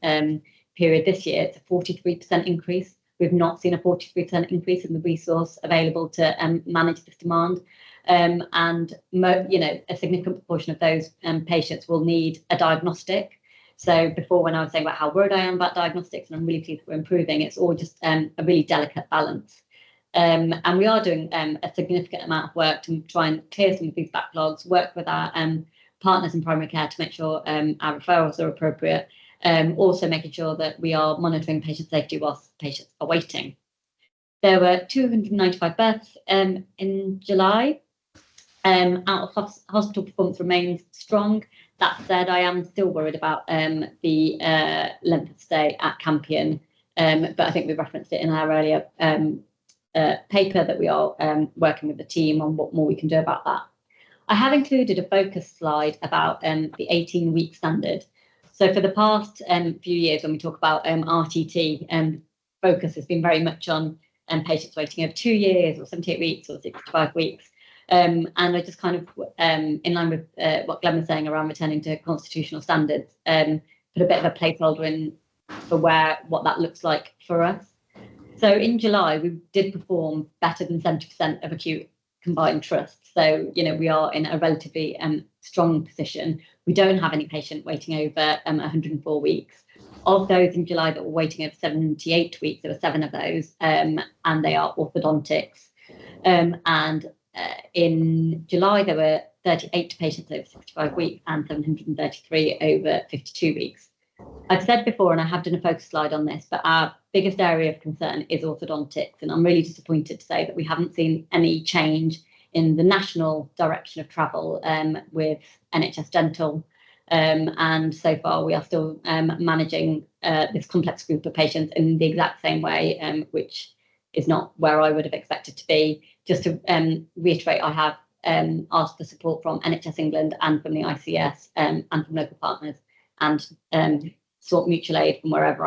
period this year, it's a 43% increase. We've not seen a 43% increase in the resource available to manage this demand, and a significant proportion of those patients will need a diagnostic. So before, when I was saying about how worried I am about diagnostics, and I'm really pleased that we're improving, it's all just a really delicate balance. And we are doing a significant amount of work to try and clear some of these backlogs, work with our partners in primary care to make sure our referrals are appropriate. Also making sure that we are monitoring patient safety whilst patients are waiting. There were 295 births in July. Out of hospital performance remains strong. That said, I am still worried about the length of stay at Campion, but I think we referenced it in our earlier paper that we are working with the team on what more we can do about that. I have included a focus slide about the 18-week standard. So for the past few years, when we talk about RTT, focus has been very much on patients waiting over 2 years or 78 weeks or 65 weeks. And I just kind of, in line with what Glenn was saying around returning to constitutional standards, put a bit of a placeholder in for what that looks like for us. So in July, we did perform better than 70% of acute combined trusts. So, we are in a relatively strong position. We don't have any patient waiting over 104 weeks. Of those in July that were waiting over 78 weeks, there were 7 of those, and they are orthodontics. In July, there were 38 patients over 65 weeks and 733 over 52 weeks. I've said before, and I have done a focus slide on this, but our biggest area of concern is orthodontics. And I'm really disappointed to say that we haven't seen any change in the national direction of travel with NHS Dental. And so far, we are still managing this complex group of patients in the exact same way, which is not where I would have expected to be. Just to reiterate, I have asked for support from NHS England and from the ICS and from local partners, and sought mutual aid from wherever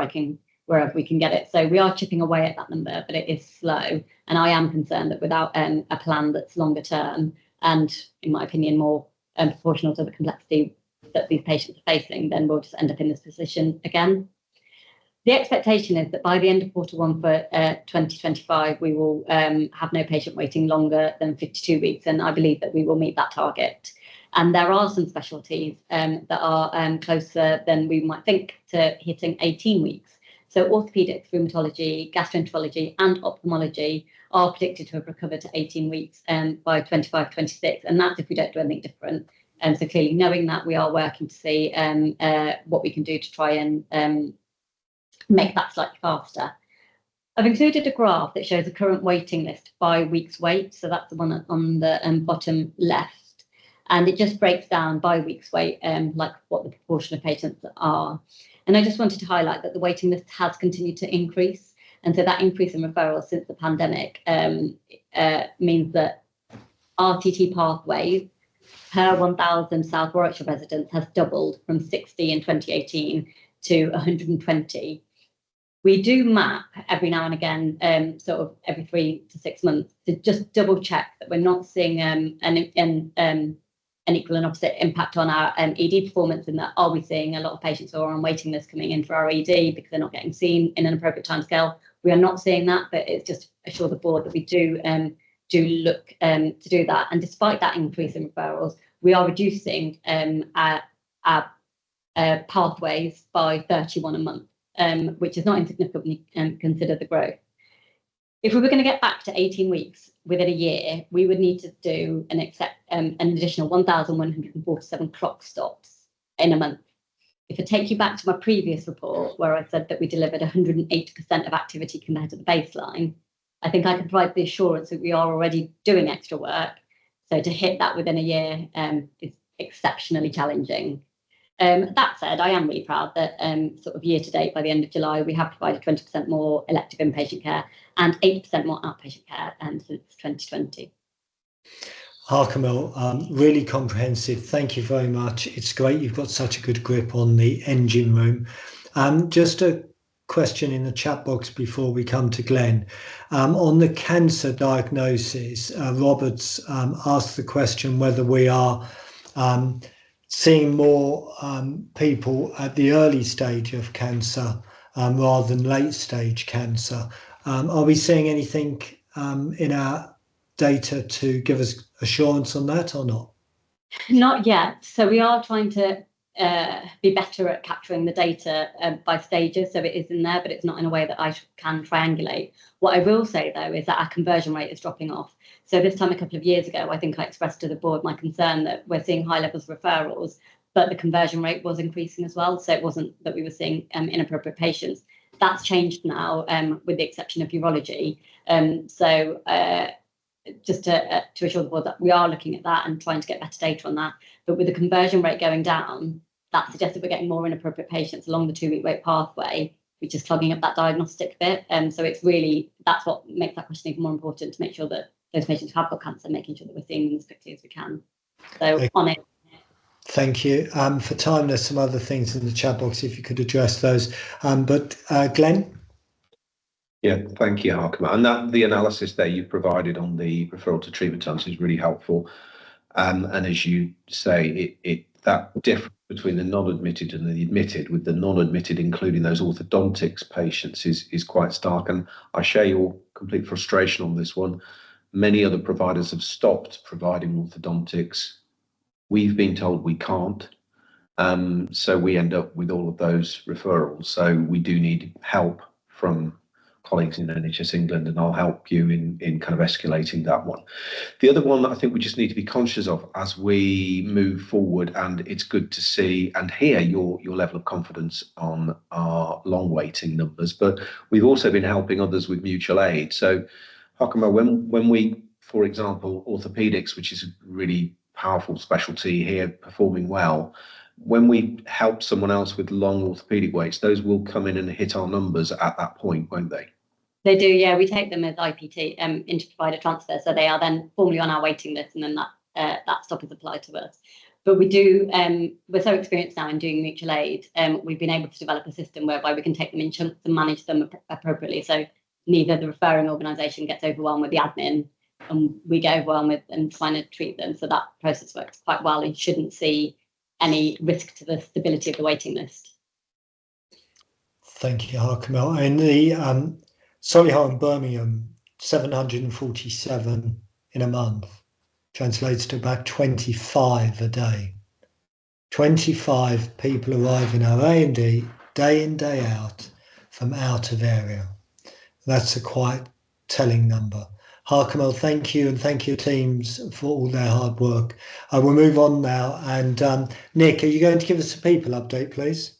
we can get it. So we are chipping away at that number, but it is slow. And I am concerned that without a plan that's longer term and, in my opinion, more proportional to the complexity that these patients are facing, then we'll just end up in this position again. The expectation is that by the end of Q1 for 2025, we will have no patient waiting longer than 52 weeks, and I believe that we will meet that target. And there are some specialties that are closer than we might think to hitting 18 weeks. So orthopaedics, rheumatology, gastroenterology, and ophthalmology are predicted to have recovered to 18 weeks by 25-26, and that's if we don't do anything different. So clearly, knowing that, we are working to see what we can do to try and make that slightly faster. I've included a graph that shows the current waiting list by week's wait. So that's the one on the bottom left. And it just breaks down by week's wait, like what the proportion of patients are. And I just wanted to highlight that the waiting list has continued to increase. And so that increase in referrals since the pandemic means that RTT pathways per 1,000 South Warwickshire residents has doubled from 60 in 2018 to 120. We do map every now and again, sort of every 3 to 6 months, to just double check that we're not seeing an equal and opposite impact on our ED performance, and that are we seeing a lot of patients who are on waiting lists coming in for our ED because they're not getting seen in an appropriate timescale. We are not seeing that, but it's just assure the board that we do look to do that. And despite that increase in referrals, we are reducing our pathways by 31 a month. Which is not insignificant when you consider the growth. If we were going to get back to 18 weeks within a year, we would need to do an additional 1,147 clock stops in a month. If I take you back to my previous report, where I said that we delivered 108% of activity compared to the baseline, I think I can provide the assurance that we are already doing extra work. So to hit that within a year is exceptionally challenging. That said, I am really proud that sort of year to date, by the end of July, we have provided 20% more elective inpatient care and 8% more outpatient care since 2020. Harkamil, really comprehensive. Thank you very much. It's great you've got such a good grip on the engine room. Just a question in the chat box before we come to Glenn. On the cancer diagnosis, Roberts asked the question whether we are seeing more people at the early stage of cancer rather than late stage cancer. Are we seeing anything in our data to give us assurance on that or not? Not yet. So we are trying to be better at capturing the data by stages. So it is in there, but it's not in a way that I can triangulate. What I will say, though, is that our conversion rate is dropping off. So this time a couple of years ago, I think I expressed to the board my concern that we're seeing high levels of referrals, but the conversion rate was increasing as well. So it wasn't that we were seeing inappropriate patients. That's changed now, with the exception of urology. Just to assure the board that we are looking at that and trying to get better data on that. But with the conversion rate going down, that suggests that we're getting more inappropriate patients along the 2-week wait pathway, which is clogging up that diagnostic bit. So it's really, that's what makes that question even more important, to make sure that those patients who have got cancer, making sure that we're seeing them as quickly as we can. So Okay. on it. Thank you. For time, there's some other things in the chat box if you could address those. But Glenn? Yeah, thank you, Harkema. And that the analysis there you provided on the referral to treatment times is really helpful. And as you say, that difference between the non-admitted and the admitted, with the non-admitted including those orthodontics patients, is quite stark. And I share your complete frustration on this one. Many other providers have stopped providing orthodontics. We've been told we can't. So we end up with all of those referrals. So we do need help from colleagues in NHS England, and I'll help you in kind of escalating that one. The other one that I think we just need to be conscious of as we move forward, and it's good to see and hear your level of confidence on our long waiting numbers, but we've also been helping others with mutual aid. So Hakama, when we, for example, orthopedics, which is a really powerful specialty here, performing well, when we help someone else with long orthopedic waits, those will come in and hit our numbers at that point, won't they? They do, yeah. We take them as IPT, inter-provider transfer, so they are then formally on our waiting list, and then that stop is applied to us. But we do, we're so experienced now in doing mutual aid, we've been able to develop a system whereby we can take them in chunks and manage them appropriately. So neither the referring organisation gets overwhelmed with the admin, and we get overwhelmed with and trying to treat them. So that process works quite well and shouldn't see any risk to the stability of the waiting list. Thank you, Harkema. In the Solihull and Birmingham, 747 in a month translates to about 25 a day. 25 people arrive in our A&E day in, day out from out of area. That's a quite telling number. Harkema, thank you, and thank your teams for all their hard work. We'll move on now. And Nick, are you going to give us a people update, please?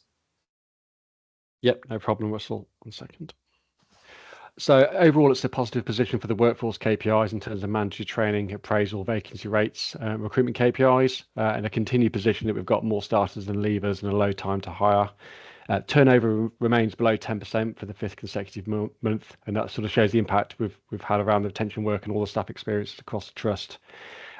Yep, no problem, Russell. 1 second. So overall, it's a positive position for the workforce KPIs in terms of mandatory training, appraisal, vacancy rates, recruitment KPIs, and a continued position that we've got more starters than leavers and a low time to hire. Turnover remains below 10% for the 5th consecutive month, and that sort of shows the impact we've had around the retention work and all the staff experience across the trust.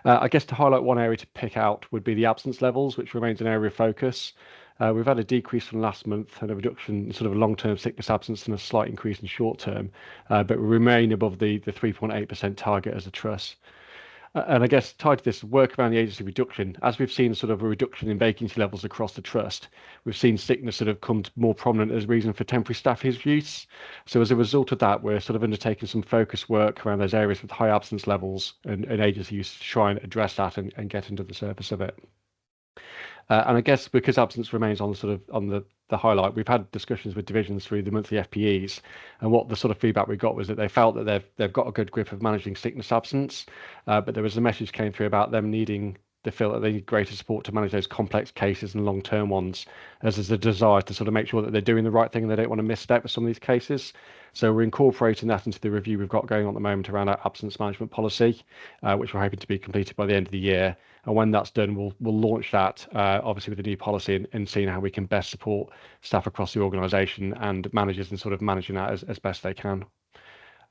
I guess to highlight one area to pick out would be the absence levels, which remains an area of focus. We've had a decrease from last month and a reduction in sort of long-term sickness absence and a slight increase in short-term, but we remain above the 3.8% target as a trust. And I guess tied to this, work around the agency reduction, as we've seen sort of a reduction in vacancy levels across the trust, we've seen sickness sort of come more prominent as a reason for temporary staff use. So as a result of that, we're sort of undertaking some focused work around those areas with high absence levels and agency use to try and address that and get under the surface of it. And I guess because absence remains on the highlight, we've had discussions with divisions through the monthly FPEs, and what the sort of feedback we got was that they felt that they've got a good grip of managing sickness absence, but there was a message came through about them needing to feel that they need greater support to manage those complex cases and long-term ones, as there's a desire to sort of make sure that they're doing the right thing and they don't want to misstep with some of these cases. So we're incorporating that into the review we've got going on at the moment around our absence management policy, which we're hoping to be completed by the end of the year. And when that's done, we'll launch that, obviously with a new policy and seeing how we can best support staff across the organisation and managers in sort of managing that as best they can.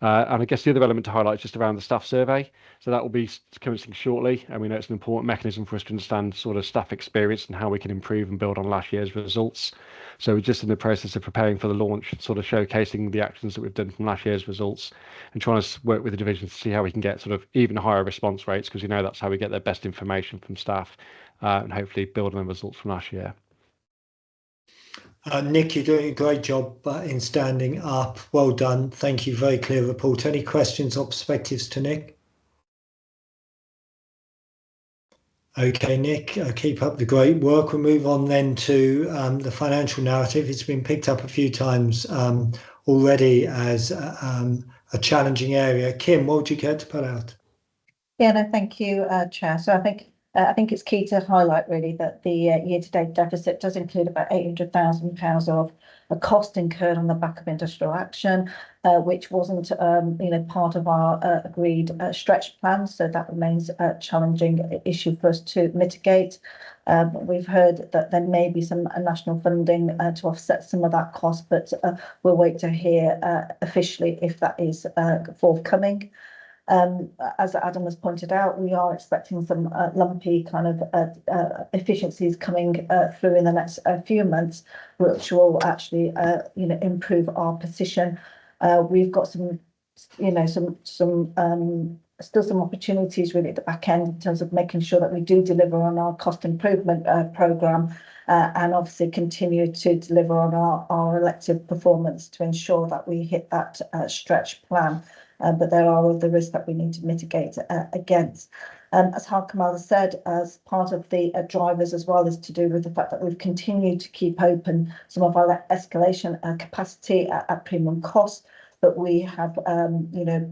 And I guess the other element to highlight is just around the staff survey. So that will be commencing shortly, and we know it's an important mechanism for us to understand sort of staff experience and how we can improve and build on last year's results. So we're just in the process of preparing for the launch, sort of showcasing the actions that we've done from last year's results and trying to work with the divisions to see how we can get sort of even higher response rates, because we know that's how we get their best information from staff, and hopefully build on the results from last year. Nick, you're doing a great job in standing up. Well done. Thank you. Very clear report. Any questions or perspectives to Nick? Okay, Nick, keep up the great work. We'll move on then to the financial narrative. It's been picked up a few times already as a challenging area. Kim, what would you care to put out? Yeah, no, thank you, Chair. So I think it's key to highlight really that the year-to-date deficit does include about £800,000 of a cost incurred on the back of industrial action, which wasn't part of our agreed stretch plan. So that remains a challenging issue for us to mitigate. We've heard that there may be some national funding to offset some of that cost, but we'll wait to hear officially if that is forthcoming. As Adam has pointed out, we are expecting some lumpy kind of efficiencies coming through in the next few months, which will actually, improve our position. We've got some still some opportunities really at the back end in terms of making sure that we do deliver on our cost improvement programme and obviously continue to deliver on our elective performance to ensure that we hit that stretch plan. But there are other risks that we need to mitigate against. As Harkamal has said, as part of the drivers as well is to do with the fact that we've continued to keep open some of our escalation capacity at premium cost, but we have,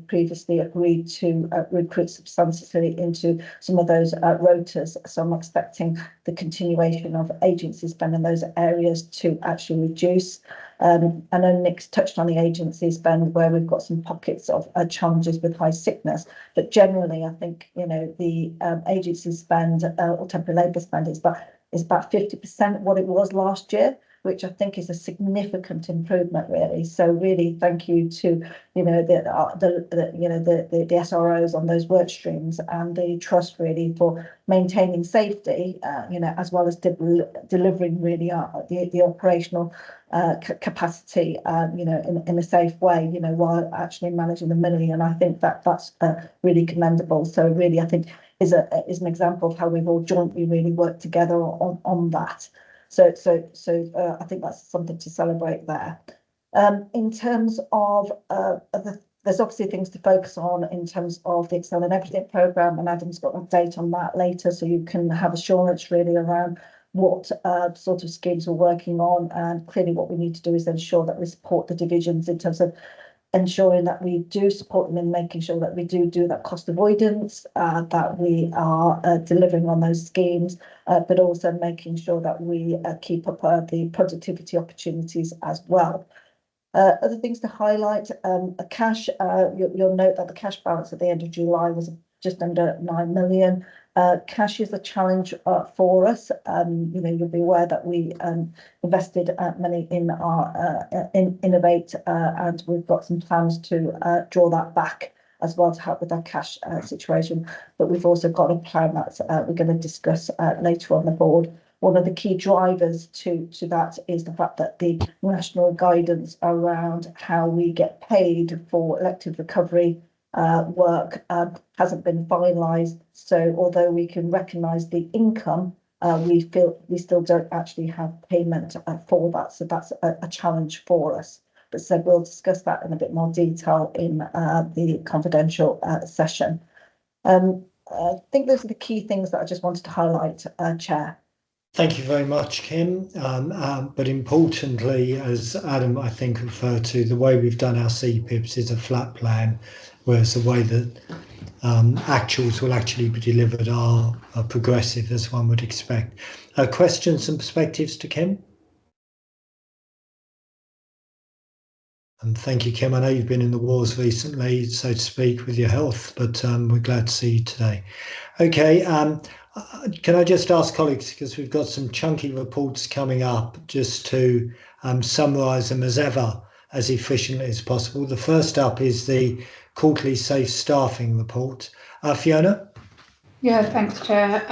previously agreed to recruit substantially into some of those rotas. So I'm expecting the continuation of agency spend in those areas to actually reduce. I know Nick's touched on the agency spend where we've got some pockets of challenges with high sickness, but generally I think, the agency spend or temporary labour spend is about 50% what it was last year, which I think is a significant improvement, really. So really, thank you to the SROs on those work streams and the trust really for maintaining safety, as well as delivering really the operational capacity, in a safe way, while actually managing the money. And I think that's really commendable. So really, I think is an example of how we've all jointly really worked together on that. So I think that's something to celebrate there. In terms of there's obviously things to focus on in terms of the Excel and Everything programme, and Adam's got an update on that later, so you can have assurance really around what sort of schemes we're working on. And clearly what we need to do is ensure that we support the divisions in terms of ensuring that we do support them in making sure that we do that cost avoidance, that we are delivering on those schemes, but also making sure that we keep up the productivity opportunities as well. Other things to highlight, cash, you'll note that the cash balance at the end of July was just under 9 million. Cash is a challenge for us. You'll be aware that we invested money in our Innovate, and we've got some plans to draw that back as well to help with our cash situation. But we've also got a plan that we're going to discuss later on the board. One of the key drivers to that is the fact that the national guidance around how we get paid for elective recovery work hasn't been finalised. So although we can recognise the income, we feel we still don't actually have payment for that. So that's a challenge for us. But so we'll discuss that in a bit more detail in the confidential session. I think those are the key things that I just wanted to highlight, Chair. Thank you very much, Kim. But importantly, as Adam, I think, referred to, the way we've done our CPIPs is a flat plan, whereas the way that actuals will actually be delivered are progressive, as one would expect. Questions and perspectives to Kim? And thank you, Kim. I know you've been in the wars recently, so to speak, with your health, but we're glad to see you today. Okay. Can I just ask colleagues, because we've got some chunky reports coming up, just to summarise them as ever, as efficiently as possible. The first up is the quarterly safe staffing report. Fiona? Yeah, thanks, Chair.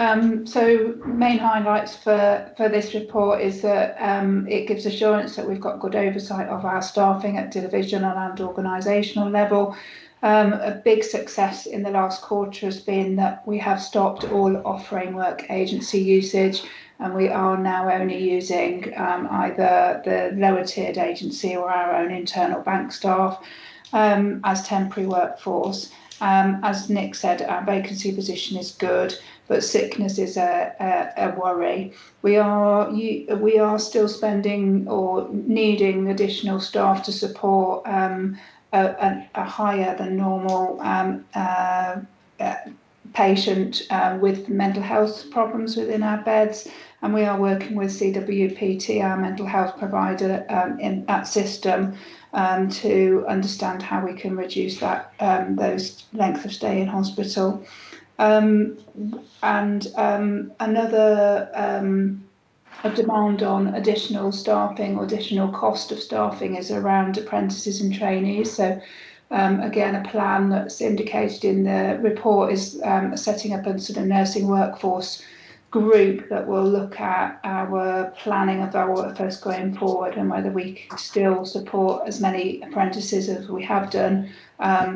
So main highlights for this report is that it gives assurance that we've got good oversight of our staffing at divisional and organisational level. A big success in the last quarter has been that we have stopped all off-framework agency usage, and we are now only using either the lower tiered agency or our own internal bank staff as temporary workforce. As Nick said, our vacancy position is good, but sickness is a worry. We are still spending or needing additional staff to support a higher than normal patient with mental health problems within our beds, and we are working with CWPT, our mental health provider, in that system to understand how we can reduce that those length of stay in hospital. Another a demand on additional staffing or additional cost of staffing is around apprentices and trainees. So again, a plan that's indicated in the report is setting up a sort of nursing workforce group that will look at our planning of our workforce going forward and whether we still support as many apprentices as we have done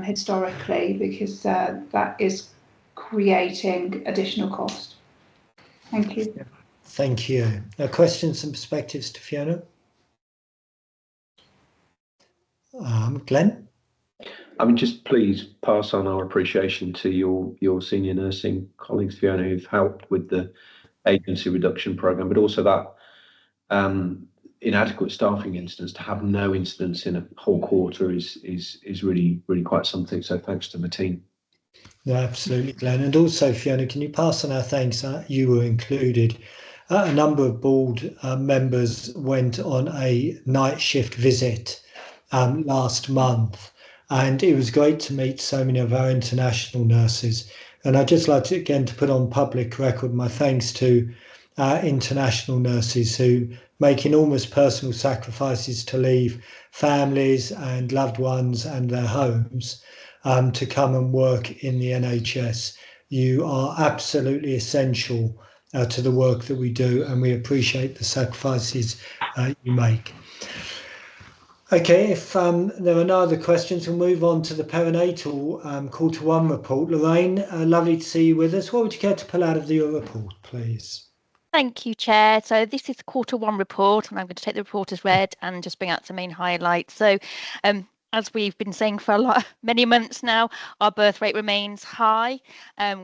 historically, because that is creating additional cost. Thank you. Thank you. Questions and perspectives to Fiona? Glenn? I mean, just please pass on our appreciation to your senior nursing colleagues, Fiona, who've helped with the agency reduction programme, but also that inadequate staffing instance. To have no incidents in a whole quarter is really quite something. So thanks to the team. No, absolutely, Glenn. And also, Fiona, can you pass on our thanks? You were included. A number of board members went on a night shift visit last month, and it was great to meet so many of our international nurses. And I'd just like to, again, to put on public record my thanks to our international nurses who make enormous personal sacrifices to leave families and loved ones and their homes to come and work in the NHS. You are absolutely essential to the work that we do, and we appreciate the sacrifices you make. Okay, if there are no other questions, we'll move on to the perinatal Q1 report. Lorraine, lovely to see you with us. What would you care to pull out of your report, please? Thank you, Chair. So this is the Q1 report, and I'm going to take the report as read and just bring out some main highlights. So as we've been saying for many months now, our birth rate remains high.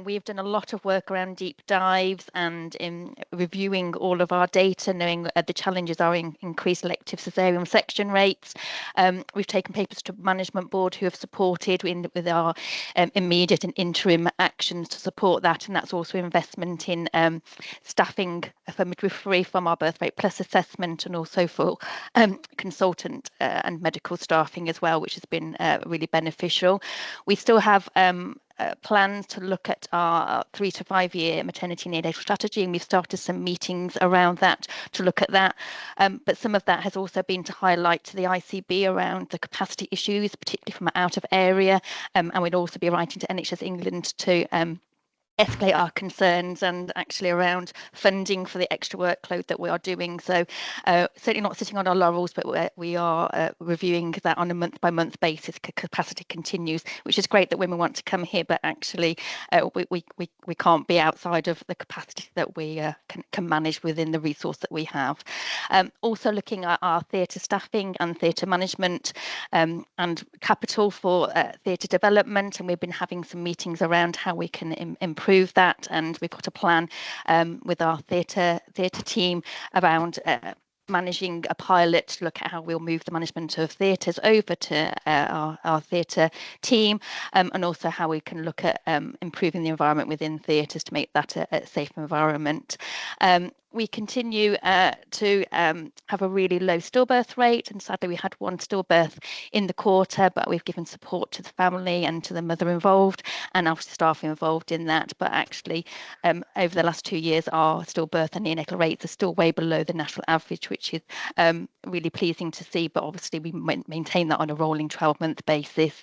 We've done a lot of work around deep dives and in reviewing all of our data, knowing the challenges are in increased elective cesarean section rates. We've taken papers to management board who have supported with our immediate and interim actions to support that, and that's also investment in staffing for midwifery from our birth rate plus assessment, and also for consultant and medical staffing as well, which has been really beneficial. We still have plans to look at our 3 to 5 year maternity neonatal strategy, and we've started some meetings around that to look at that. But some of that has also been to highlight to the ICB around the capacity issues, particularly from out of area, and we'd also be writing to NHS England to escalate our concerns and actually around funding for the extra workload that we are doing. So certainly not sitting on our laurels, but we are reviewing that on a month-by-month basis. Capacity continues, which is great that women want to come here, but actually we can't be outside of the capacity that we can manage within the resource that we have. Also looking at our theatre staffing and theatre management and capital for theatre development, and we've been having some meetings around how we can improve that, and we've got a plan with our theatre team around managing a pilot to look at how we'll move the management of theatres over to our theatre team, and also how we can look at improving the environment within theatres to make that a safe environment. We continue to have a really low stillbirth rate, and sadly we had one stillbirth in the quarter, but we've given support to the family and to the mother involved and our staff involved in that. But actually over the last 2 years our stillbirth and neonatal rates are still way below the national average, which is really pleasing to see, but obviously we maintain that on a rolling 12-month basis.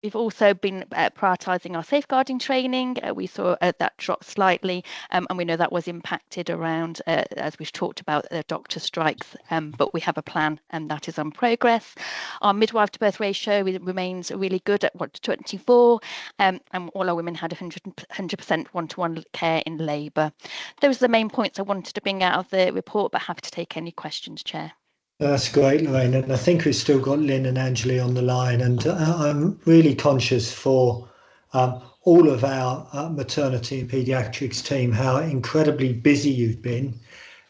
We've also been prioritising our safeguarding training. We saw that drop slightly, and we know that was impacted around, as we've talked about, doctor strikes, but we have a plan and that is on progress. Our midwife to birth ratio remains really good at 1:24, and all our women had 100% one-to-one care in labour. Those are the main points I wanted to bring out of the report, but happy to take any questions, Chair. That's great, Lorraine, and I think we've still got Lynn and Angeli on the line, and I'm really conscious for all of our maternity and paediatrics team how incredibly busy you've been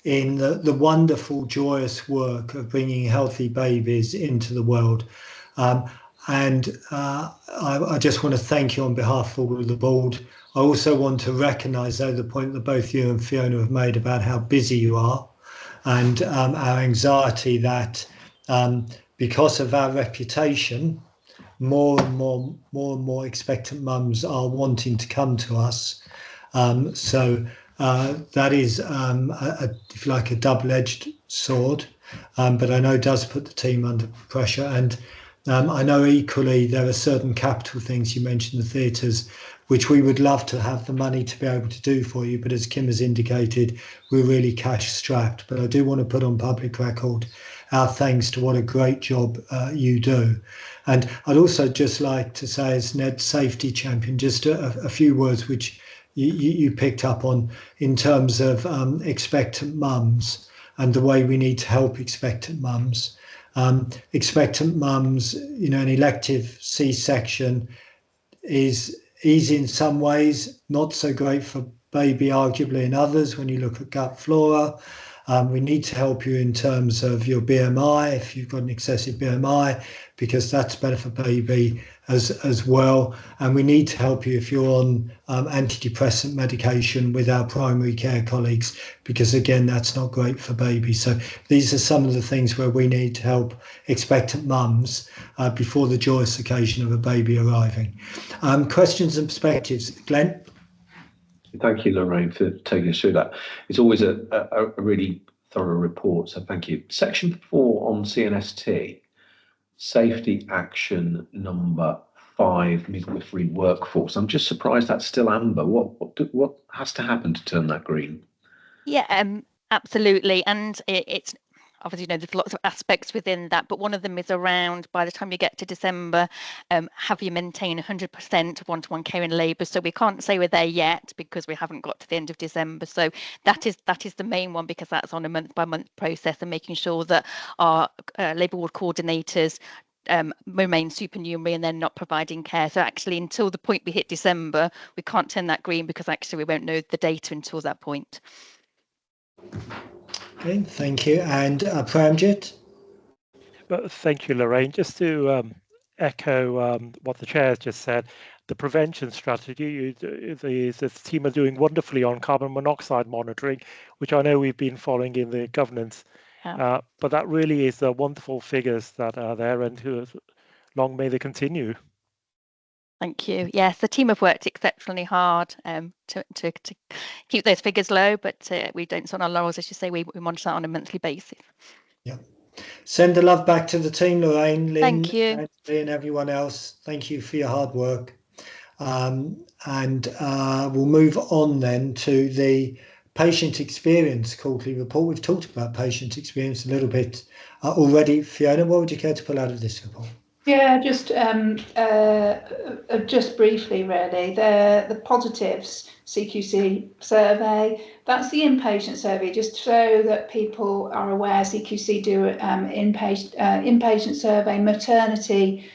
in the wonderful, joyous work of bringing healthy babies into the world. I just want to thank you on behalf of all of the board. I also want to recognise, though, the point that both you and Fiona have made about how busy you are, and our anxiety that because of our reputation, more and more expectant mums are wanting to come to us. So that is, if you like, a double-edged sword, but I know does put the team under pressure. And I know equally there are certain capital things, you mentioned the theatres, which we would love to have the money to be able to do for you. But as Kim has indicated, we're really cash strapped. But I do want to put on public record our thanks to what a great job you do. And I'd also just like to say, as Ned's safety champion, just a few words which you picked up on in terms of expectant mums and the way we need to help expectant mums. Expectant mums, an elective C-section is easy in some ways, not so great for baby, arguably in others when you look at gut flora. We need to help you in terms of your BMI, if you've got an excessive BMI, because that's better for baby as well. And we need to help you if you're on antidepressant medication with our primary care colleagues, because again, that's not great for baby. So these are some of the things where we need to help expectant mums before the joyous occasion of a baby arriving. Questions and perspectives. Glenn? Thank you, Lorraine, for taking us through that. It's always a really thorough report, so thank you. Section 4 on CNST, safety action number 5, midwifery workforce. I'm just surprised that's still amber. What has to happen to turn that green? Yeah, absolutely. And it's obviously, there's lots of aspects within that, but one of them is around, by the time you get to December, have you maintained 100% one-to-one care in labour? So we can't say we're there yet because we haven't got to the end of December. So that is the main one, because that's on a month-by-month process, and making sure that our labour ward coordinators remain supernumerary and they're not providing care. So actually, until the point we hit December, we can't turn that green, because actually we won't know the data until that point. Okay, thank you. And Pramjit? But thank you, Lorraine. Just to echo what the chair has just said, the prevention strategy, the team are doing wonderfully on carbon monoxide monitoring, which I know we've been following in the governance. Yeah. But that really is the wonderful figures that are there, and long may they continue. Thank you. Yes, the team have worked exceptionally hard to keep those figures low, but we don't sit on our laurels, as you say. We monitor that on a monthly basis. Yeah. Send the love back to the team, Lorraine, Lynn, Thank you. Anthony, and everyone else. Thank you for your hard work. And we'll move on then to the patient experience quarterly report. We've talked about patient experience a little bit already. Fiona, what would you care to pull out of this report? Yeah, just briefly, really, the positives CQC survey. That's the inpatient survey, just so that people are aware. CQC do inpatient survey, maternity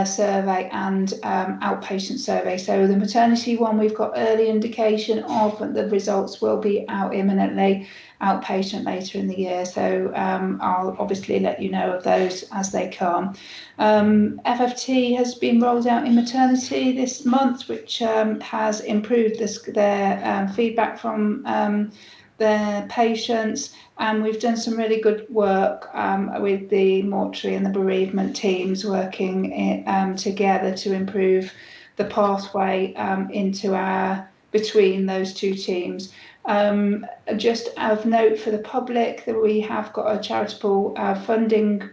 survey, and outpatient survey. So the maternity one, we've got early indication of, and the results will be out imminently. Outpatient later in the year, so I'll obviously let you know of those as they come. FFT has been rolled out in maternity this month, which has improved their feedback from their patients, and we've done some really good work with the mortuary and the bereavement teams working together to improve the pathway between those two teams. Just of note for the public that we have got a charitable funding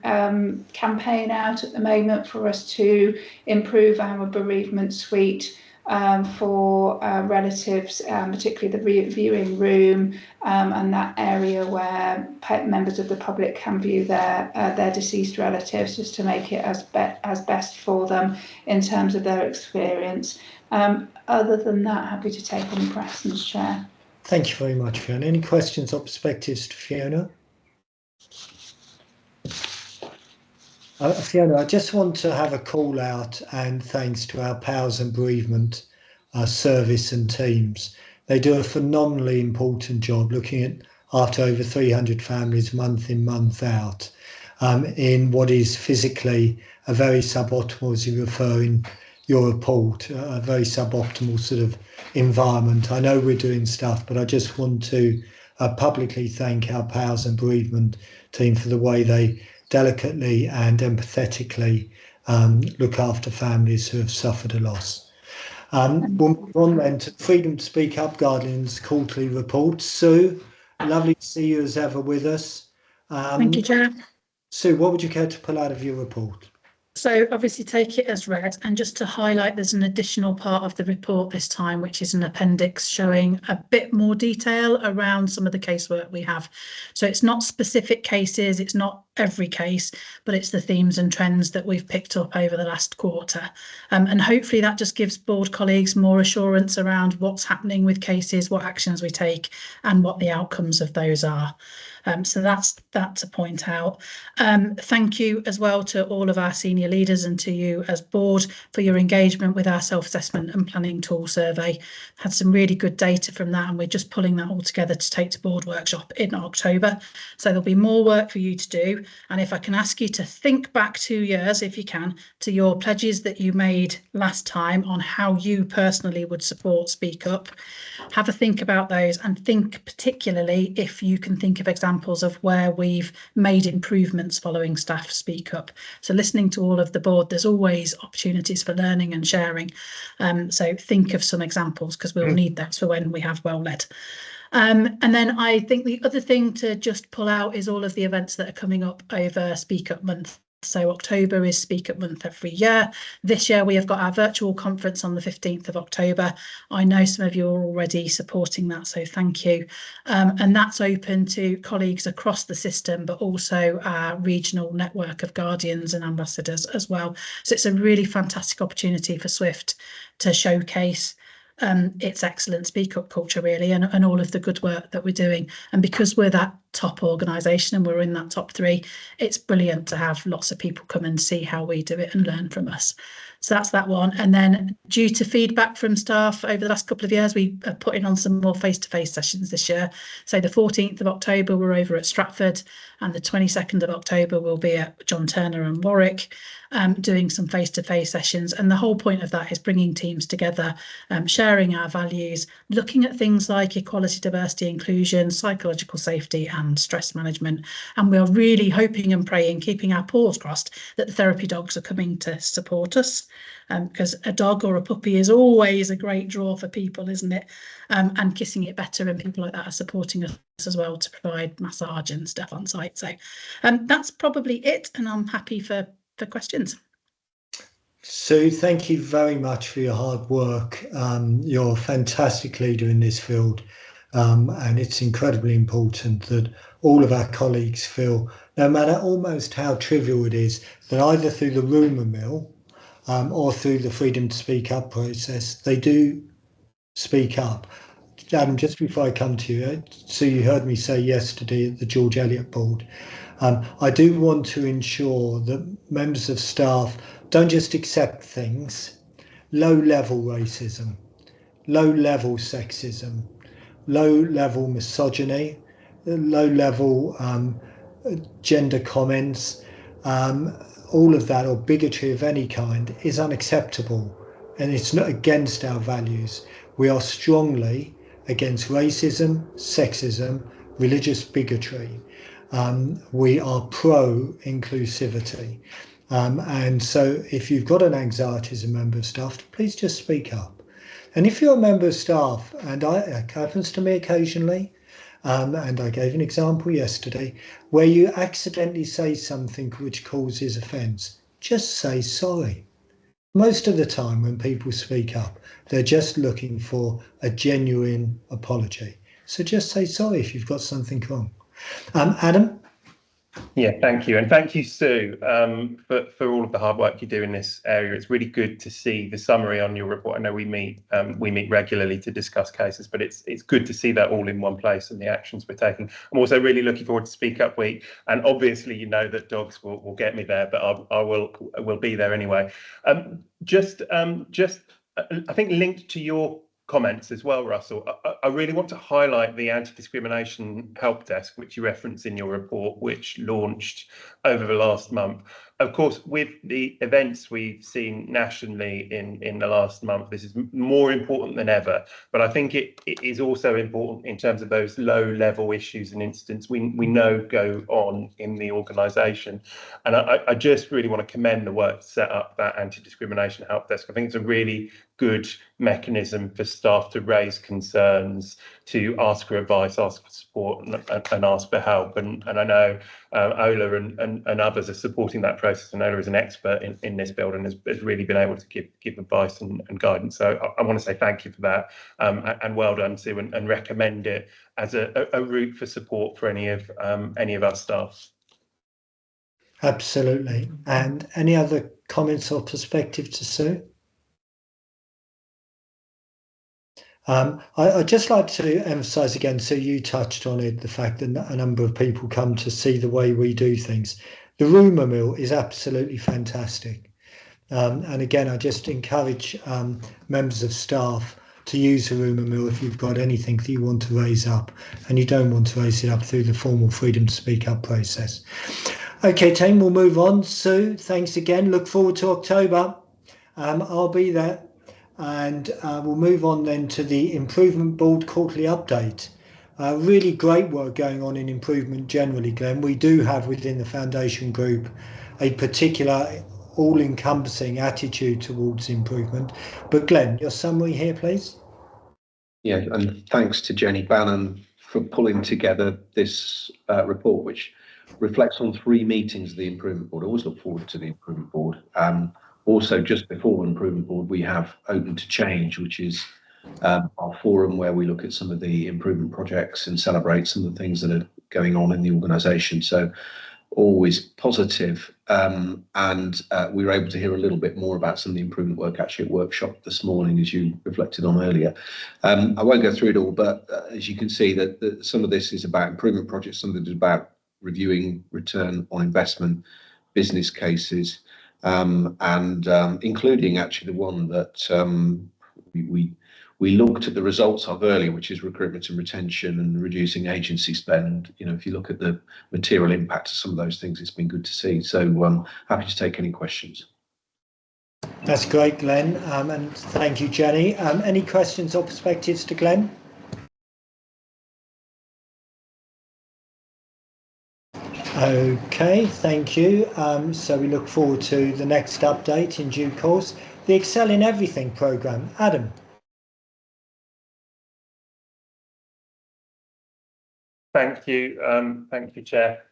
campaign out at the moment for us to improve our bereavement suite for relatives, particularly the viewing room and that area where members of the public can view their deceased relatives, just to make it as best for them in terms of their experience. Other than that, happy to take any questions, Chair. Thank you very much, Fiona. Any questions or perspectives to Fiona? Fiona, I just want to have a call out and thanks to our PALS and bereavement service and teams. They do a phenomenally important job looking after over 300 families month in, month out in what is physically a very suboptimal, as you refer in your report, a very suboptimal sort of environment. I know we're doing stuff, but I just want to publicly thank our Powers and Bereavement team for the way they delicately and empathetically look after families who have suffered a loss. We'll move on then to Freedom to Speak Up Guardians quarterly report. Sue, lovely to see you as ever with us. Thank you, Chair. Sue, what would you care to pull out of your report? So obviously take it as read, and just to highlight, there's an additional part of the report this time, which is an appendix showing a bit more detail around some of the casework we have. So it's not specific cases, it's not every case, but it's the themes and trends that we've picked up over the last quarter. And hopefully that just gives board colleagues more assurance around what's happening with cases, what actions we take, and what the outcomes of those are. So that's that to point out. Thank you as well to all of our senior leaders and to you as board for your engagement with our self-assessment and planning tool survey. Had some really good data from that, and we're just pulling that all together to take to board workshop in October. So there'll be more work for you to do. And if I can ask you to think back 2 years, if you can, to your pledges that you made last time on how you personally would support Speak Up. Have a think about those, and think particularly if you can think of examples of where we've made improvements following staff Speak Up. So listening to all of the board, there's always opportunities for learning and sharing. So think of some examples, because we'll need those for when we have well led. And then I think the other thing to just pull out is all of the events that are coming up over Speak Up Month. So October is Speak Up Month every year. This year we have got our virtual conference on the 15th of October. I know some of you are already supporting that, so thank you. And that's open to colleagues across the system, but also our regional network of guardians and ambassadors as well. So it's a really fantastic opportunity for SWFT to showcase its excellent Speak Up culture, really, and all of the good work that we're doing. And because we're that top organisation and we're in that top 3, it's brilliant to have lots of people come and see how we do it and learn from us. So that's that one. And then due to feedback from staff over the last couple of years, we are putting on some more face-to-face sessions this year. So the 14th of October, we're over at Stratford, and the 22nd of October, we'll be at John Turner and Warwick, doing some face-to-face sessions. And the whole point of that is bringing teams together, sharing our values, looking at things like equality, diversity, inclusion, psychological safety and stress management. And we are really hoping and praying, keeping our paws crossed, that the therapy dogs are coming to support us, because a dog or a puppy is always a great draw for people, isn't it? And Kissing It Better and people like that are supporting us as well to provide massage and stuff on site. So that's probably it, and I'm happy for questions. Sue, thank you very much for your hard work. You're a fantastic leader in this field, and it's incredibly important that all of our colleagues feel, no matter almost how trivial it is, that either through the rumour mill or through the Freedom to Speak Up process, they do speak up. Adam, just before I come to you, so you heard me say yesterday at the George Eliot board, I do want to ensure that members of staff don't just accept things. Low-level racism, low-level sexism, low-level misogyny, low-level gender comments, all of that, or bigotry of any kind, is unacceptable, and it's not against our values. We are strongly against racism, sexism, religious bigotry. We are pro-inclusivity. And so if you've got an anxiety as a member of staff, please just speak up. And if you're a member of staff, and it happens to me occasionally, and I gave an example yesterday, where you accidentally say something which causes offence, just say sorry. Most of the time when people speak up, they're just looking for a genuine apology. So just say sorry if you've got something wrong. Adam? Yeah, thank you. And thank you, Sue, for all of the hard work you do in this area. It's really good to see the summary on your report. I know we meet regularly to discuss cases, but it's good to see that all in one place and the actions we're taking. I'm also really looking forward to Speak Up Week. And obviously, you know that dogs will get me there, but I will be there anyway. Just I think linked to your comments as well, Russell, I really want to highlight the anti-discrimination help desk, which you reference in your report, which launched over the last month. Of course, with the events we've seen nationally in the last month, this is more important than ever. But I think it is also important in terms of those low-level issues and incidents we know go on in the organisation. And I just really want to commend the work to set up that anti-discrimination help desk. I think it's a really good mechanism for staff to raise concerns, to ask for advice, ask for support, and ask for help. And I know Ola and others are supporting that process, and Ola is an expert in this field and has really been able to give advice and guidance. So I want to say thank you for that, and well done, Sue, and recommend it as a route for support for any of our staff. Absolutely. And any other comments or perspective to Sue? I'd just like to emphasise again, so you touched on it, the fact that a number of people come to see the way we do things. The rumour mill is absolutely fantastic. And again, I just encourage members of staff to use the rumour mill if you've got anything that you want to raise up and you don't want to raise it up through the formal freedom to speak up process. Okay, team, we'll move on. Sue, thanks again. Look forward to October. I'll be there. And we'll move on then to the Improvement Board quarterly update. Really great work going on in improvement generally, Glenn. We do have within the Foundation Group a particular all-encompassing attitude towards improvement. But Glenn, your summary here, please. Yeah, and thanks to Jenny Bannon for pulling together this report, which reflects on 3 meetings of the Improvement Board. I always look forward to the Improvement Board. Also, just before the Improvement Board, we have Open to Change, which is our forum where we look at some of the improvement projects and celebrate some of the things that are going on in the organisation. So always positive. And we were able to hear a little bit more about some of the improvement work actually at workshop this morning, as you reflected on earlier. I won't go through it all, but as you can see, that some of this is about improvement projects, some of it is about reviewing return on investment, business cases, and including actually the one that we looked at the results of earlier, which is recruitment and retention and reducing agency spend. You know, if you look at the material impact of some of those things, it's been good to see. So happy to take any questions. That's great, Glenn, and thank you, Jenny. Any questions or perspectives to Glenn? Okay, thank you. So we look forward to the next update in due course. The Excel in Everything programme. Adam. Thank you, Chair.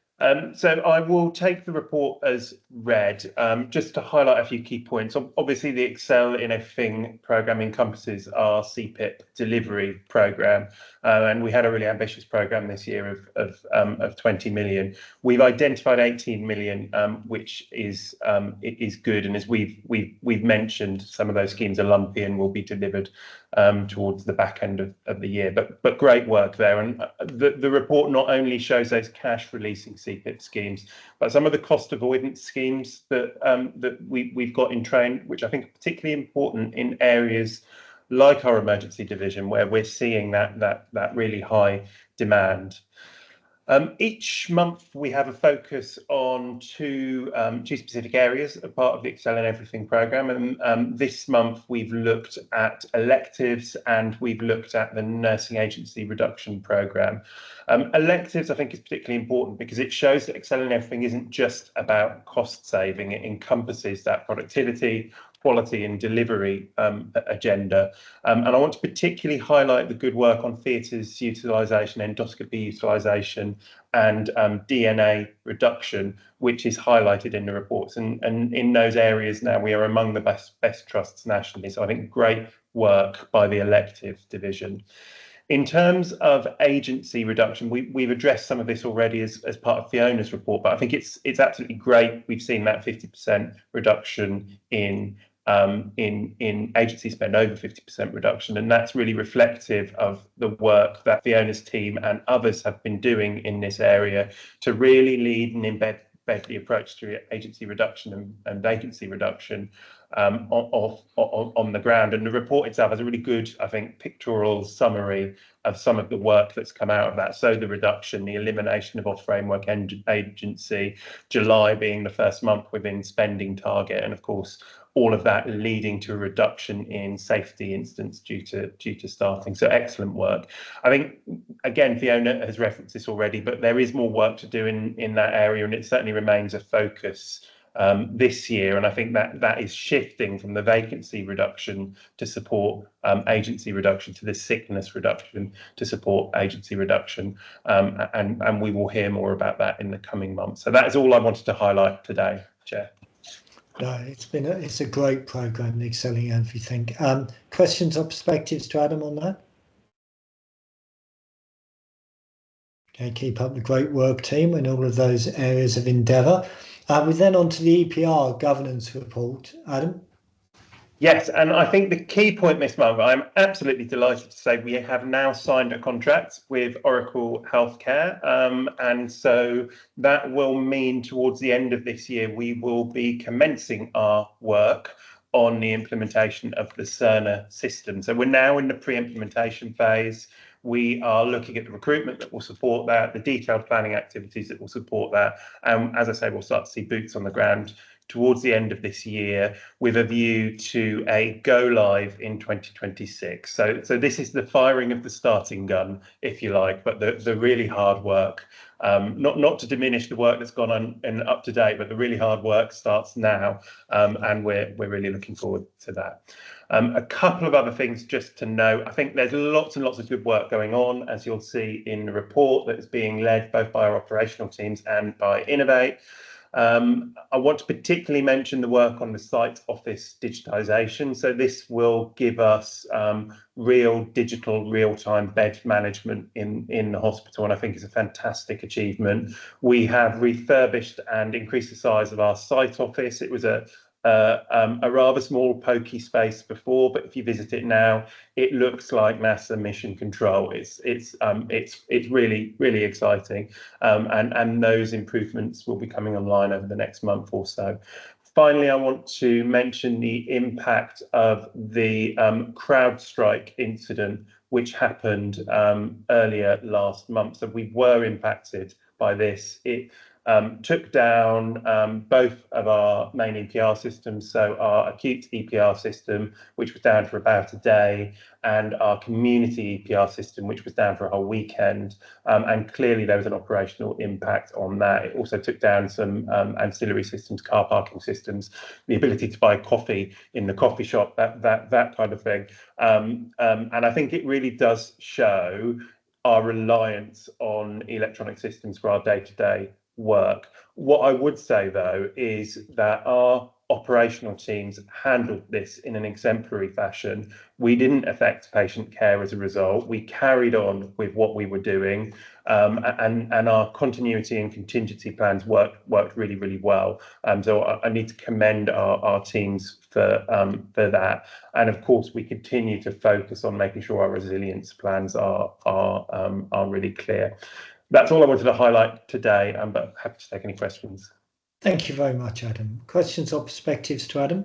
So I will take the report as read, just to highlight a few key points. Obviously, the Excel in Everything programme encompasses our CPIP delivery programme, and we had a really ambitious programme this year of 20 million. We've identified 18 million, which is good, and as we've mentioned, some of those schemes are lumpy and will be delivered towards the back end of the year. But great work there, and the report not only shows those cash releasing CPIP schemes, but some of the cost avoidance schemes that we've got in train, which I think are particularly important in areas like our emergency division, where we're seeing that really high demand. Each month we have a focus on two specific areas as part of the Excel in Everything programme, and this month we've looked at electives and we've looked at the nursing agency reduction programme. Electives I think is particularly important because it shows that Excel in Everything isn't just about cost saving, it encompasses that productivity, quality and delivery agenda. And I want to particularly highlight the good work on theatres utilisation, endoscopy utilisation and DNA reduction, which is highlighted in the reports. And in those areas now we are among the best trusts nationally. So I think great work by the elective division. In terms of agency reduction, we've addressed some of this already as part of Fiona's report, but I think it's absolutely great. We've seen that 50% reduction in agency spend, over 50% reduction, and that's really reflective of the work that Fiona's team and others have been doing in this area to really lead and embed embed the approach to agency reduction and vacancy reduction on the ground. And the report itself has a really good, I think, pictorial summary of some of the work that's come out of that. So the reduction, the elimination of off-framework agency, July being the first month within spending target, and of course all of that leading to a reduction in safety incidents due to starting. So excellent work. I think, again, Fiona has referenced this already, but there is more work to do in that area, and it certainly remains a focus this year. And I think that is shifting from the vacancy reduction to support agency reduction, to the sickness reduction to support agency reduction. And we will hear more about that in the coming months. So that is all I wanted to highlight today, Chair. No, it's a great programme, the Excelling Everything. Questions or perspectives to Adam on that? Okay, keep up the great work, team, in all of those areas of endeavour. We're then on to the EPR governance report. Adam? Yes, and I think the key point this month, I'm absolutely delighted to say we have now signed a contract with Oracle Healthcare. And so that will mean towards the end of this year, we will be commencing our work on the implementation of the Cerner system. So we're now in the pre-implementation phase. We are looking at the recruitment that will support that, the detailed planning activities that will support that. And as I say, we'll start to see boots on the ground towards the end of this year with a view to a go live in 2026. So this is the firing of the starting gun, if you like, but the really hard work, not to diminish the work that's gone on and up to date, but the really hard work starts now, and we're really looking forward to that. A couple of other things just to note. I think there's lots and lots of good work going on, as you'll see in the report, that is being led both by our operational teams and by Innovate. I want to particularly mention the work on the site office digitisation. So this will give us real digital, real-time bed management in the hospital, and I think it's a fantastic achievement. We have refurbished and increased the size of our site office. It was a rather small, pokey space before, but if you visit it now, it looks like NASA mission control. It's really, really exciting, and those improvements will be coming online over the next month or so. Finally, I want to mention the impact of the CrowdStrike incident, which happened earlier last month. So we were impacted by this. It took down both of our main EPR systems, so our acute EPR system, which was down for about a day, and our community EPR system, which was down for a whole weekend. And clearly there was an operational impact on that. It also took down some ancillary systems, car parking systems, the ability to buy coffee in the coffee shop, that kind of thing. And I think it really does show our reliance on electronic systems for our day-to-day work. What I would say, though, is that our operational teams handled this in an exemplary fashion. We didn't affect patient care as a result. We carried on with what we were doing, and our continuity and contingency plans worked really, really well. So I need to commend our teams for that. And of course, we continue to focus on making sure our resilience plans are really clear. That's all I wanted to highlight today, but happy to take any questions. Thank you very much, Adam. Questions or perspectives to Adam?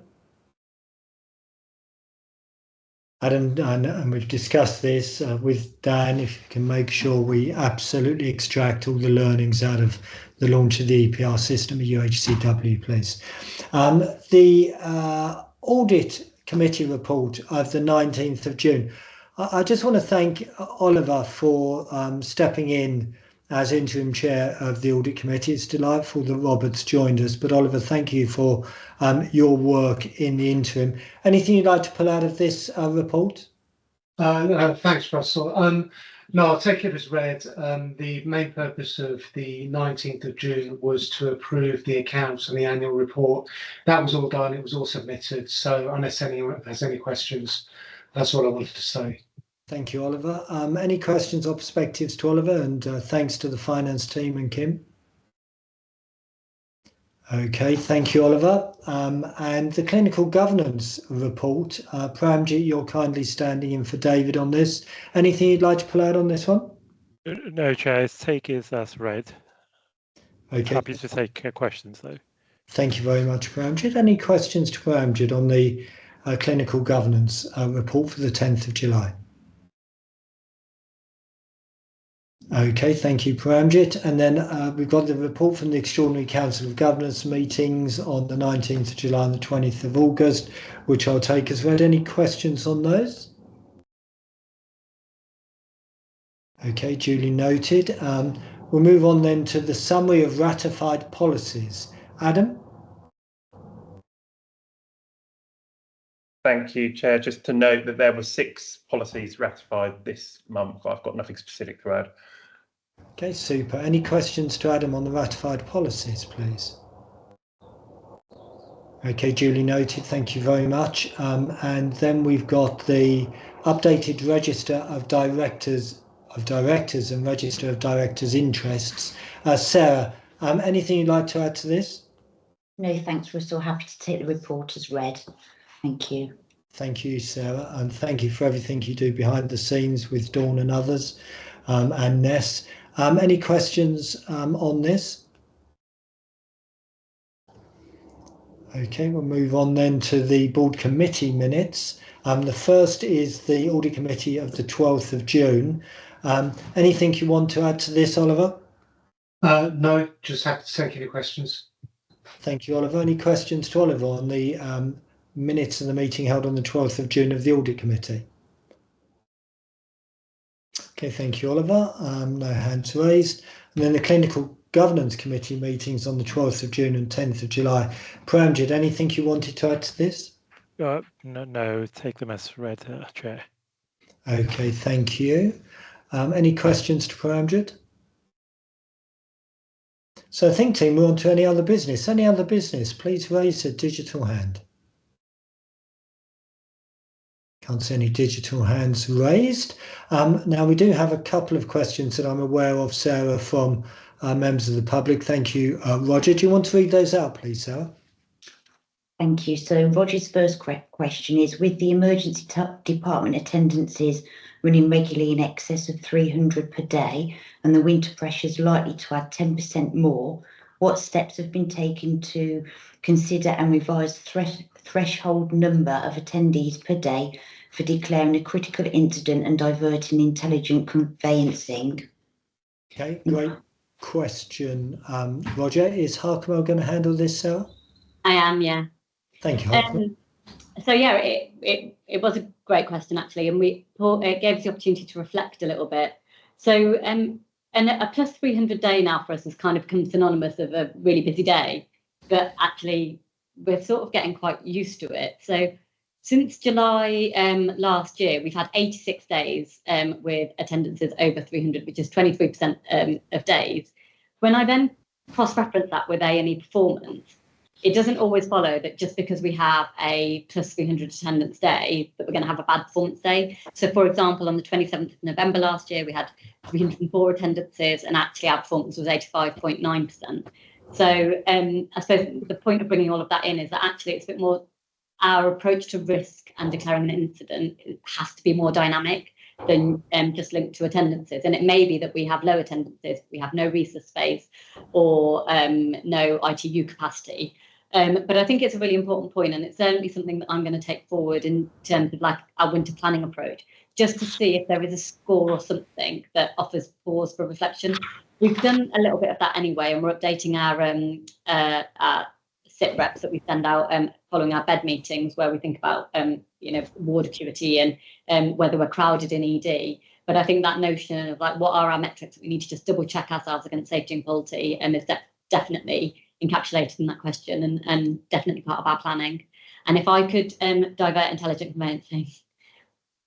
Adam, and we've discussed this with Dan, if you can make sure we absolutely extract all the learnings out of the launch of the EPR system at UHCW, please. The audit committee report of the 19th of June. I just want to thank Oliver for stepping in as interim chair of the audit committee. It's delightful that Robert's joined us, but Oliver, thank you for your work in the interim. Anything you'd like to pull out of this report? Thanks, Russell. No, I'll take it as read. The main purpose of the 19th of June was to approve the accounts and the annual report. That was all done. It was all submitted. So unless anyone has any questions, that's all I wanted to say. Thank you, Oliver. Any questions or perspectives to Oliver? And thanks to the finance team and Kim. Okay, thank you, Oliver. And the clinical governance report, Pramjit, you're kindly standing in for David on this. Anything you'd like to pull out on this one? No, Chair, take it as read. Okay. Happy to take questions though. Thank you very much, Paramjit. Any questions to Paramjit on the clinical governance report for the 10th of July? Okay, thank you, Paramjit. And then we've got the report from the Extraordinary Council of Governors meetings on the 19th of July and the 20th of August, which I'll take as read. Any questions on those? Okay, duly noted. We'll move on then to the summary of ratified policies. Adam? Thank you, Chair. Just to note that there were 6 policies ratified this month. I've got nothing specific to add. Okay, super. Any questions to Adam on the ratified policies, please? Okay, duly noted. Thank you very much. And then we've got the updated register of directors and register of directors' interests. Sarah, anything you'd like to add to this? No, thanks, Russell. Happy to take the report as read. Thank you. Thank you, Sarah, and thank you for everything you do behind the scenes with Dawn and others, and Ness. Any questions on this? Okay, we'll move on then to the board committee minutes. The first is the audit committee of the 12th of June. Anything you want to add to this, Oliver? No, just happy to take any questions. Thank you, Oliver. Any questions to Oliver on the minutes of the meeting held on the 12th of June of the audit committee? Okay, thank you, Oliver. No hands raised. And then the clinical governance committee meetings on the 12th of June and 10th of July. Paramjit, anything you wanted to add to this? No, take them as read, Chair. Okay, thank you. Any questions to Paramjit? So I think, team, we're on to any other business. Any other business, please raise a digital hand. Can't see any digital hands raised. Now, we do have a couple of questions that I'm aware of, Sarah, from members of the public. Thank you, Roger. Do you want to read those out, please, Sarah? Thank you. So Roger's first question is, with the emergency department attendances running regularly in excess of 300 per day and the winter pressures likely to add 10% more, what steps have been taken to consider and revise threshold number of attendees per day for declaring a critical incident and diverting intelligent conveyancing? Okay, great question, Roger. Is Harkamel going to handle this, Sarah? I am, yeah. Thank you, Harkamel. So yeah, it was a great question actually, and it gave us the opportunity to reflect a little bit. So and a plus 300 day now for us has kind of become synonymous of a really busy day, but actually we're sort of getting quite used to it. So since July last year, we've had 86 days with attendances over 300, which is 23% of days. When I then cross-reference that with A&E performance, it doesn't always follow that just because we have a plus 300 attendance day that we're going to have a bad performance day. So, for example, on the 27th of November last year, we had 304 attendances and actually our performance was 85.9%. So I suppose the point of bringing all of that in is that actually it's a bit more our approach to risk and declaring an incident has to be more dynamic than just linked to attendances. And it may be that we have low attendances, we have no resource space or no ITU capacity. But I think it's a really important point, and it's certainly something that I'm going to take forward in terms of like our winter planning approach, just to see if there is a score or something that offers pause for reflection. We've done a little bit of that anyway, and we're updating our SIT reps that we send out following our bed meetings, where we think about ward acuity and whether we're crowded in ED. But I think that notion of like what are our metrics that we need to just double check ourselves against safety and quality is definitely encapsulated in that question and definitely part of our planning. And if I could divert intelligent conveyancing,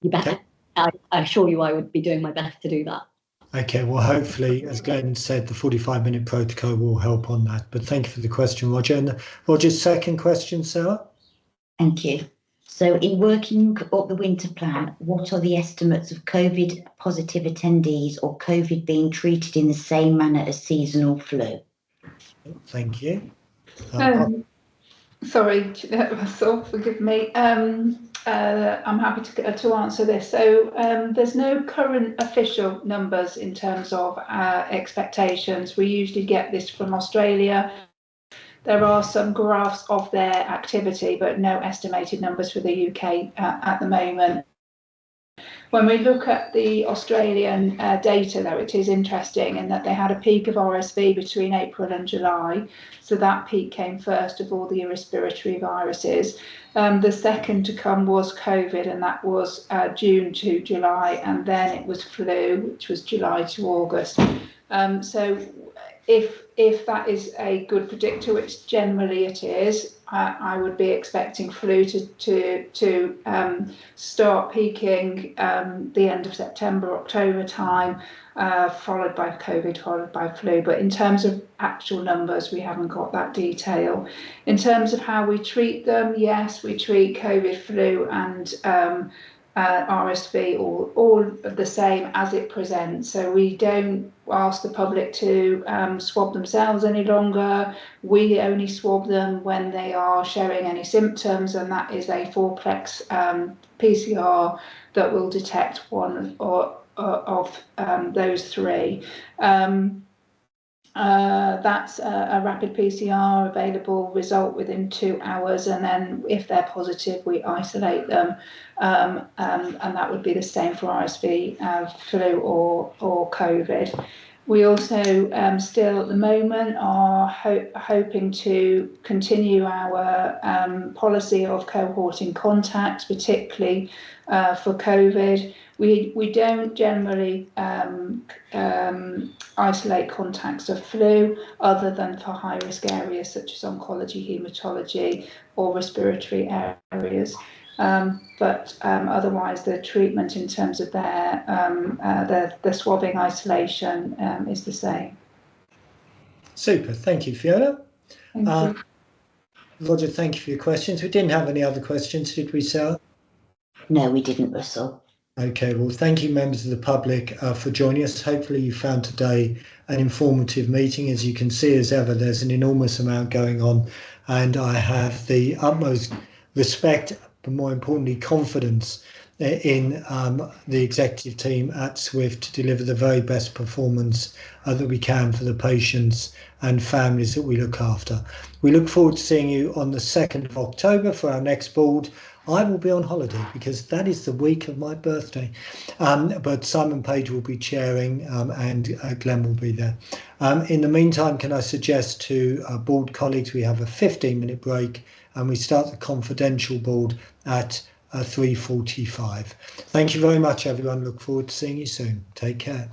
you better. Okay. I assure you I would be doing my best to do that. Okay, well, hopefully, as Glenn said, the 45-minute protocol will help on that. But thank you for the question, Roger. And Roger's second question, Sarah? Thank you. So in working up the winter plan, what are the estimates of COVID positive attendees or COVID being treated in the same manner as seasonal flu? Thank you. Sorry, Russell, forgive me. I'm happy to answer this. So there's no current official numbers in terms of expectations. We usually get this from Australia. There are some graphs of their activity, but no estimated numbers for the UK at the moment. When we look at the Australian data, though, it is interesting in that they had a peak of RSV between April and July. So that peak came first of all the respiratory viruses. The second to come was COVID, and that was June to July, and then it was flu, which was July to August. So if that is a good predictor, which generally it is, I would be expecting flu to start peaking the end of September, October time, followed by COVID, followed by flu. But in terms of actual numbers, we haven't got that detail. In terms of how we treat them, yes, we treat COVID, flu and RSV all the same as it presents. So we don't ask the public to swab themselves any longer. We only swab them when they are showing any symptoms, and that is a 4-plex PCR that will detect one of those three. That's a rapid PCR available result within 2 hours, and then if they're positive, we isolate them, and that would be the same for RSV, flu or COVID. We also still at the moment are hoping to continue our policy of cohorting contacts, particularly for COVID. We don't generally isolate contacts of flu other than for high risk areas such as oncology, haematology or respiratory areas. But otherwise the treatment in terms of the swabbing isolation is the same. Super, thank you, Fiona. Thank you. Roger, thank you for your questions. We didn't have any other questions, did we, Sarah? No, we didn't, Russell. Okay, well, thank you, members of the public, for joining us. Hopefully you found today an informative meeting. As you can see, as ever, there's an enormous amount going on, and I have the utmost respect, but more importantly, confidence in the executive team at SWFT to deliver the very best performance that we can for the patients and families that we look after. We look forward to seeing you on the 2nd of October for our next board. I will be on holiday because that is the week of my birthday, but Simon Page will be chairing and Glenn will be there. In the meantime, can I suggest to board colleagues we have a 15-minute break and we start the confidential board at 3:45. Thank you very much, everyone. Look forward to seeing you soon. Take care.